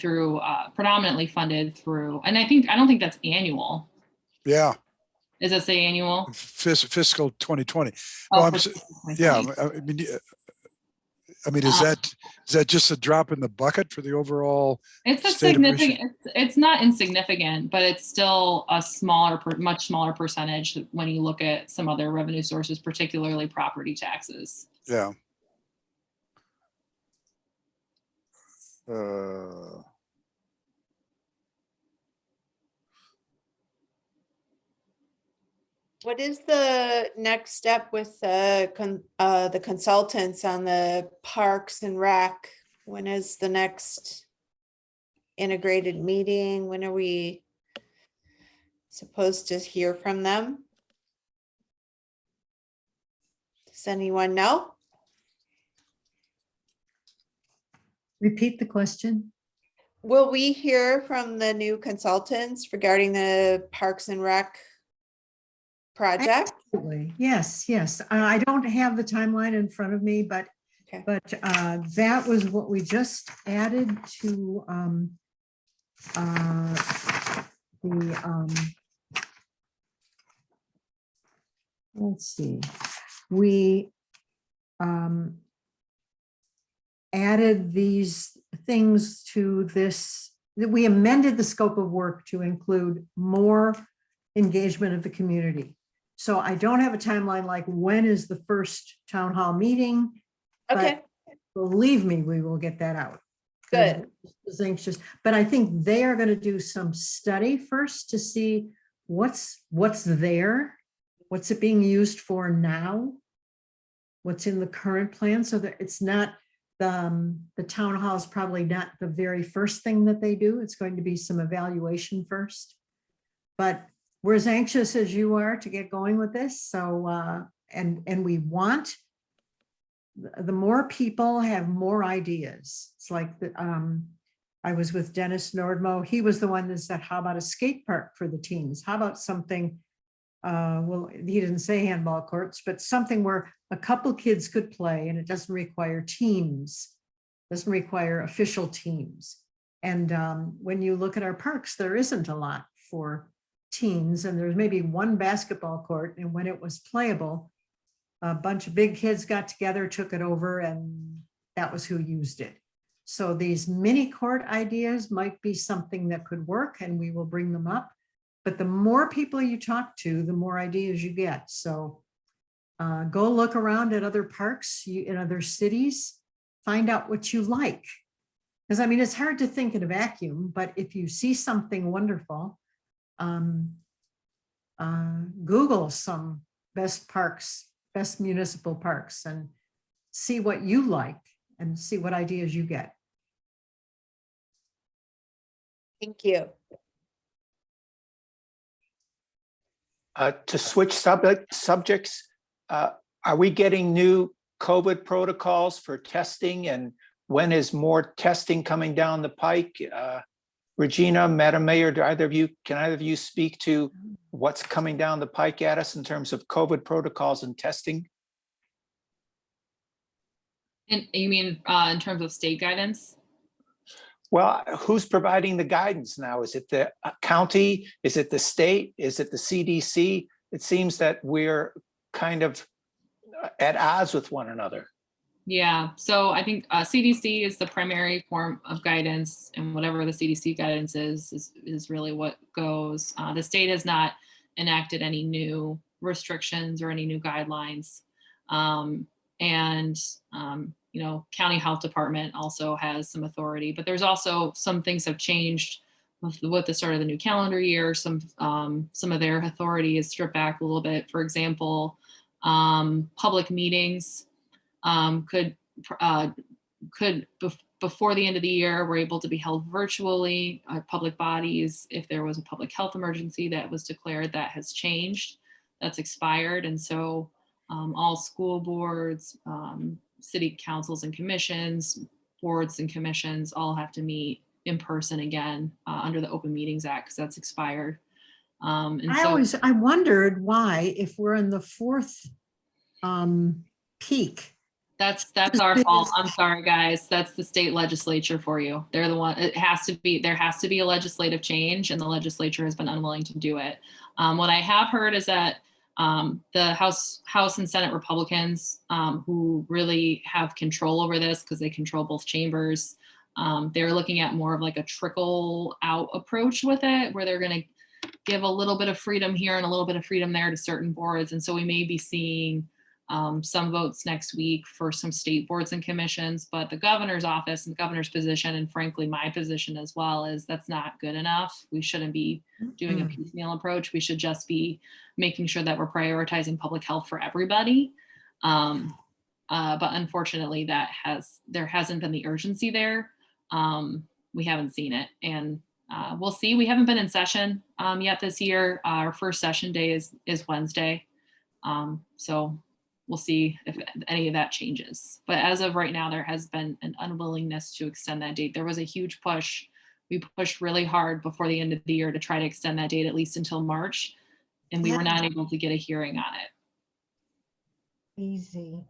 S6: funded through, and I don't think that's annual.
S4: Yeah.
S6: Is it say annual?
S4: Fiscal 2020.
S6: Oh,
S4: No, yeah, I mean, is that just a drop in the bucket for the overall?
S6: It's a significant. It's not insignificant, but it's still a much smaller percentage when you look at some other revenue sources, particularly property taxes.
S4: Yeah.
S1: What is the next step with the consultants on the Parks and Rec? When is the next integrated meeting? When are we supposed to hear from them? Does anyone know?
S3: Repeat the question.
S1: Will we hear from the new consultants regarding the Parks and Rec project?
S3: Absolutely. Yes, yes. I don't have the timeline in front of me, but
S1: Okay.
S3: That was what we just added to let's see. We added these things to this, that we amended the scope of work to include more engagement of the community. So I don't have a timeline like when is the first town hall meeting.
S1: Okay.
S3: But believe me, we will get that out.
S1: Good.
S3: Is anxious, but I think they are going to do some study first to see what's there, what's it being used for now, what's in the current plan, so that it's not the town hall is probably not the very first thing that they do. It's going to be some evaluation first, but we're as anxious as you are to get going with this. So and we want the more people have more ideas. It's like I was with Dennis Nordmo. He was the one that said, how about a skate park for the teens? How about something, well, he didn't say handball courts, but something where a couple kids could play and it doesn't require teams, doesn't require official teams. And when you look at our parks, there isn't a lot for teens, and there's maybe one basketball court, and when it was playable, a bunch of big kids got together, took it over, and that was who used it. So these mini court ideas might be something that could work, and we will bring them up. But the more people you talk to, the more ideas you get. So go look around at other parks in other cities, find out what you like. Because I mean, it's hard to think in a vacuum, but if you see something wonderful, Google some best parks, best municipal parks, and see what you like and see what ideas you get.
S1: Thank you.
S8: To switch subjects, are we getting new COVID protocols for testing, and when is more testing coming down the pike? Regina, Madam Mayor, can either of you speak to what's coming down the pike at us in terms of COVID protocols and testing?
S6: And you mean in terms of state guidance?
S8: Well, who's providing the guidance now? Is it the county? Is it the state? Is it the CDC? It seems that we're kind of at odds with one another.
S6: Yeah, so I think CDC is the primary form of guidance, and whatever the CDC guidance is really what goes. The state has not enacted any new restrictions or any new guidelines. And county health department also has some authority, but there's also some things have changed with the start of the new calendar year. Some of their authority is stripped back a little bit. For example, public meetings before the end of the year were able to be held virtually. Public bodies, if there was a public health emergency that was declared, that has changed. That's expired. And so all school boards, city councils and commissions, boards and commissions all have to meet in person again under the Open Meetings Act, because that's expired.
S3: I wondered why, if we're in the fourth peak.
S6: That's our fault. I'm sorry, guys. That's the state legislature for you. They're the one. There has to be a legislative change, and the legislature has been unwilling to do it. What I have heard is that the House and Senate Republicans, who really have control over this because they control both chambers, they're looking at more of like a trickle out approach with it, where they're going to give a little bit of freedom here and a little bit of freedom there to certain boards. And so we may be seeing some votes next week for some state boards and commissions, but the governor's office and the governor's position, and frankly my position as well, is that's not good enough. We shouldn't be doing a piecemeal approach. We should just be making sure that we're prioritizing public health for everybody. But unfortunately there hasn't been the urgency there. We haven't seen it, and we'll see. We haven't been in session yet this year. Our first session day is Wednesday. So we'll see if any of that changes. But as of right now, there has been an unwillingness to extend that date. There was a huge push. We pushed really hard before the end of the year to try to extend that date at least until March, and we were not able to get a hearing on it.
S7: Easy.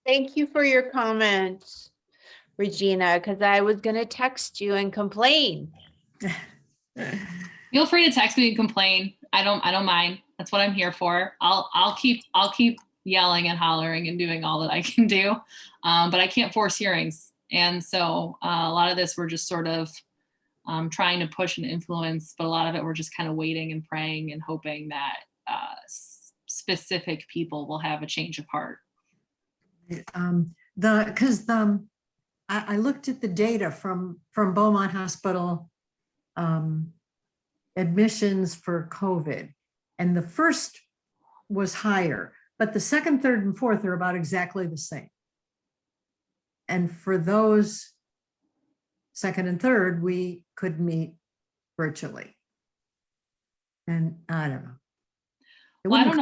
S1: Thank you for your comment, Regina, because I was going to text you and complain.
S6: Feel free to text me and complain. I don't mind. That's what I'm here for. I'll keep yelling and hollering and doing all that I can do. But I can't force hearings. And so a lot of this we're just sort of trying to push and influence, but a lot of it we're just kind of waiting and praying and hoping that specific people will have a change of heart.
S3: I looked at the data from Beaumont Hospital admissions for COVID, and the first was higher, but the second, third, and fourth are about exactly the same. And for those second and third, we could meet virtually. And I don't know.
S6: Well, I don't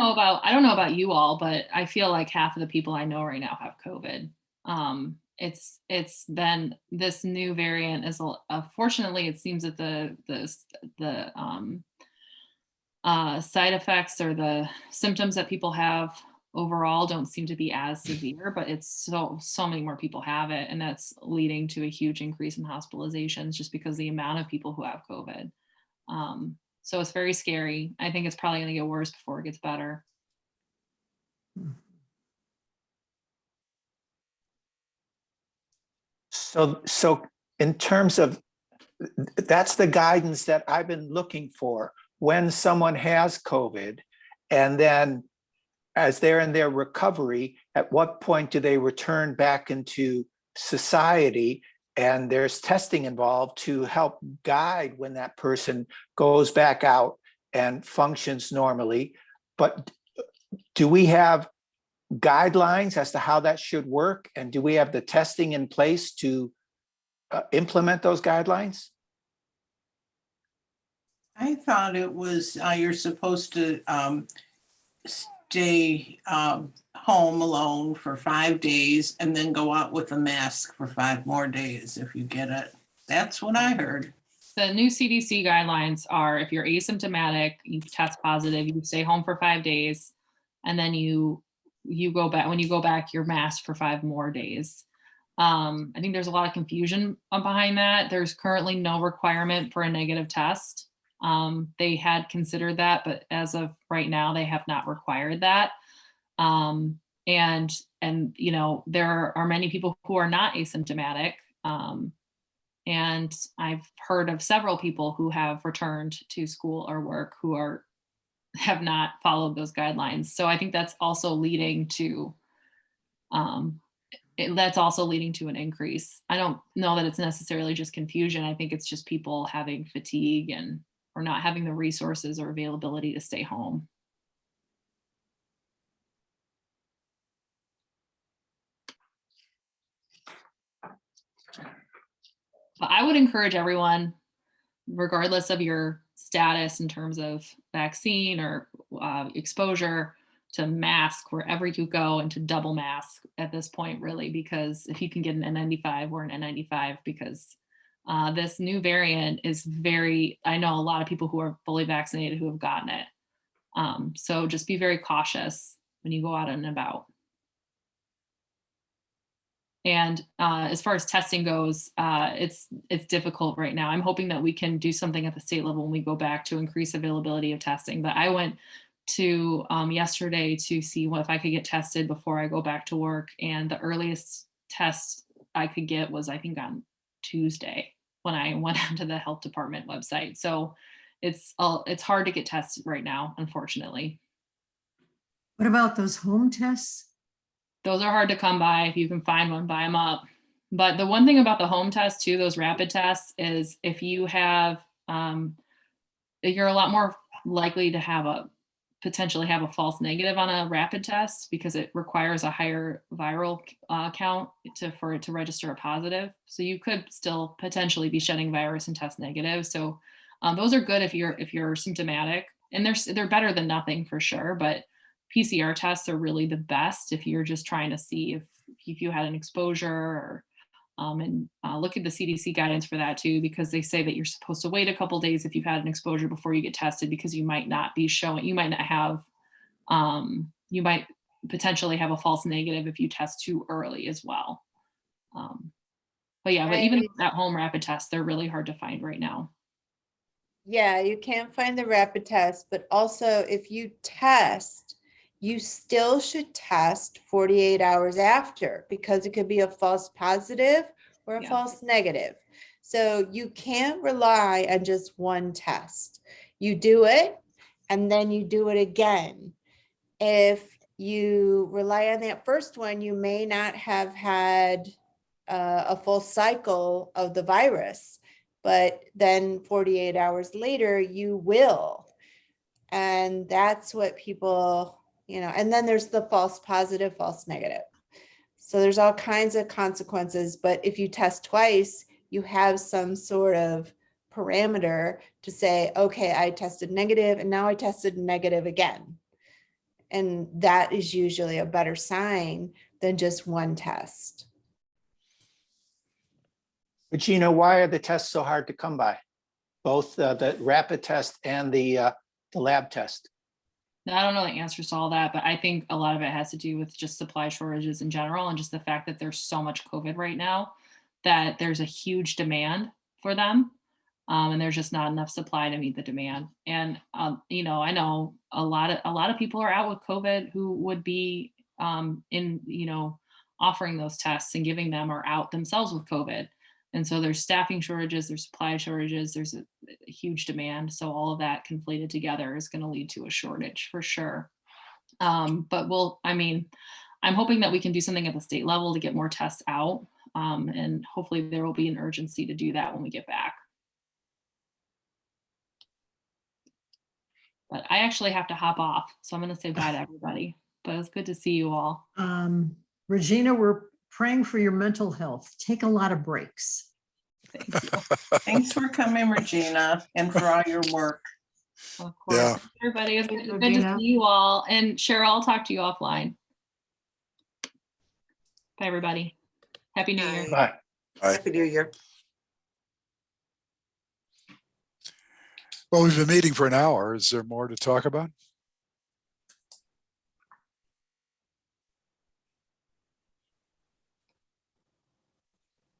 S6: know about you all, but I feel like half of the people I know right now have COVID. It's been this new variant is fortunately it seems that the side effects or the symptoms that people have overall don't seem to be as severe, but it's so many more people have it, and that's leading to a huge increase in hospitalizations just because the amount of people who have COVID. So it's very scary. I think it's probably going to get worse before it gets better.
S8: So in terms of, that's the guidance that I've been looking for when someone has COVID, and then as they're in their recovery, at what point do they return back into society? And there's testing involved to help guide when that person goes back out and functions normally. But do we have guidelines as to how that should work? And do we have the testing in place to implement those guidelines?
S13: I thought it was, you're supposed to stay home alone for 5 days and then go out with a mask for 5 more days if you get it. That's what I heard.
S6: The new CDC guidelines are if you're asymptomatic, you test positive, you stay home for 5 days, and then you go back. When you go back, you're masked for 5 more days. I think there's a lot of confusion behind that. There's currently no requirement for a negative test They had considered that, but as of right now, they have not required that. And you know, there are many people who are not asymptomatic. And I've heard of several people who have returned to school or work who have not followed those guidelines. So I think that's also leading to an increase. I don't know that it's necessarily just confusion. I think it's just people having fatigue or not having the resources or availability to stay home. But I would encourage everyone, regardless of your status in terms of vaccine or exposure, to mask wherever you go and to double mask at this point, really, because if you can get an N95, wear an N95, because this new variant is I know a lot of people who are fully vaccinated who have gotten it. So just be very cautious when you go out and about. And as far as testing goes, it's difficult right now. I'm hoping that we can do something at the state level when we go back to increase availability of testing. But I went to yesterday to see if I could get tested before I go back to work. And the earliest test I could get was, I think, on Tuesday when I went onto the health department website. So it's hard to get tested right now, unfortunately.
S3: What about those home tests?
S6: Those are hard to come by. If you can find one, buy them up. But the one thing about the home test too, those rapid tests, is if you have, you're a lot more likely to potentially have a false negative on a rapid test, because it requires a higher viral count for it to register a positive. So you could still potentially be shedding virus and test negative. So those are good if you're symptomatic, and they're better than nothing for sure. But PCR tests are really the best if you're just trying to see if you had an exposure, or and look at the CDC guidance for that too, because they say that you're supposed to wait a couple days if you've had an exposure before you get tested, because you might not have, you might potentially have a false negative if you test too early as well. But yeah, but even at home rapid tests, they're really hard to find right now.
S1: Yeah, you can't find the rapid test, but also if you test, you still should test 48 hours after, because it could be a false positive or a false negative. So you can't rely on just one test. You do it and then you do it again. If you rely on that first one, you may not have had a full cycle of the virus, but then 48 hours later, you will. And that's what people, and then there's the false positive, false negative. So there's all kinds of consequences, but if you test twice, you have some sort of parameter to say, okay, I tested negative and now I tested negative again. And that is usually a better sign than just one test.
S8: But Gina, why are the tests so hard to come by? Both the rapid test and the lab test.
S6: I don't know the answers to all that, but I think a lot of it has to do with just supply shortages in general, and just the fact that there's so much COVID right now that there's a huge demand for them. And there's just not enough supply to meet the demand. And, I know a lot of people are out with COVID who would be offering those tests and giving them, or out themselves with COVID. And so there's staffing shortages, there's supply shortages, there's a huge demand. So all of that conflated together is going to lead to a shortage for sure. But I'm hoping that we can do something at the state level to get more tests out. And hopefully there will be an urgency to do that when we get back. But I actually have to hop off. So I'm going to say bye to everybody. But it's good to see you all.
S3: Regina, we're praying for your mental health. Take a lot of breaks.
S13: Thanks for coming, Regina, and for all your work.
S6: Of course.
S4: Yeah.
S6: Everybody, it's good to
S3: Regina.
S6: see you all. And Cheryl, I'll talk to you offline. Bye, everybody. Happy New Year.
S8: Bye.
S9: Happy New Year.
S4: Well, we've been meeting for an hour. Is there more to talk about?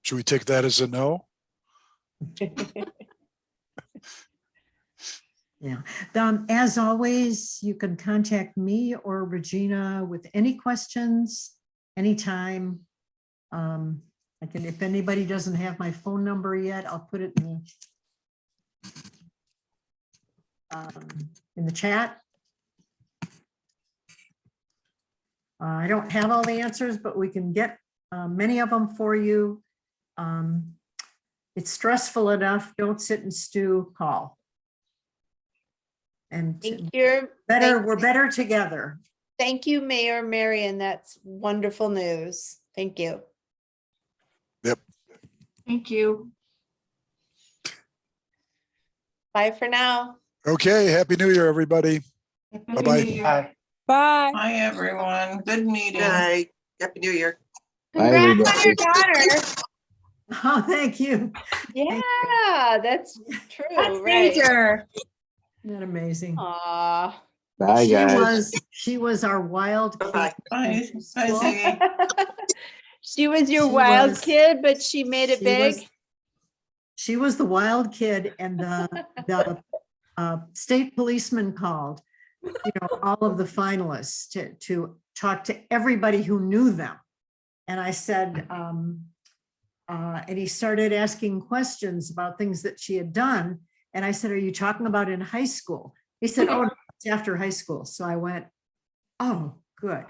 S4: Should we take that as a no?
S3: Yeah. As always, you can contact me or Regina with any questions anytime. I can, if anybody doesn't have my phone number yet, I'll put it in the chat. I don't have all the answers, but we can get many of them for you. It's stressful enough. Don't sit and stew, call. And
S1: We're
S3: we're better together.
S1: Thank you, Mayor Marion. That's wonderful news. Thank you.
S4: Yep.
S5: Thank you.
S1: Bye for now.
S4: Okay. Happy New Year, everybody.
S5: Happy
S4: Bye-bye.
S5: New Year.
S8: Bye.
S14: Bye.
S13: Hi, everyone. Good meeting.
S14: Happy New Year.
S2: Bye,
S1: Congrats on
S2: everybody.
S1: your daughter.
S3: Oh, thank you.
S1: Yeah, that's true.
S14: That's
S1: Right.
S14: major.
S3: Isn't that amazing?
S1: Aw.
S2: Bye, guys.
S3: She was our wild kid.
S14: Bye-bye.
S13: Bye.
S3: in
S13: Bye,
S3: school.
S13: Ziggy.
S1: She was your
S3: She
S1: wild
S3: was-
S1: kid, but she made it big.
S3: She was the wild kid, and the state policeman called, all of the finalists to talk to everybody who knew them. And I said, and he started asking questions about things that she had done. And I said, are you talking about in high school? He said, oh, no, it's after high school. So I went, oh, good.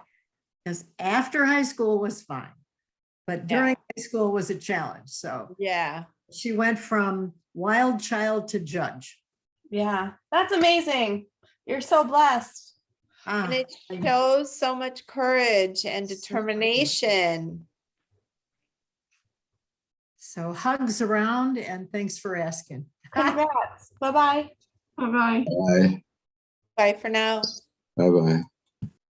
S3: Because after high school was fine, but during high school was a challenge. So
S1: Yeah.
S3: she went from wild child to judge.
S1: Yeah. That's amazing. You're so blessed. And it shows so much courage and determination.
S3: So hugs around, and thanks for asking.
S1: Congrats. Bye-bye.
S5: Bye-bye.
S2: Bye.
S1: Bye for now.
S2: Bye-bye.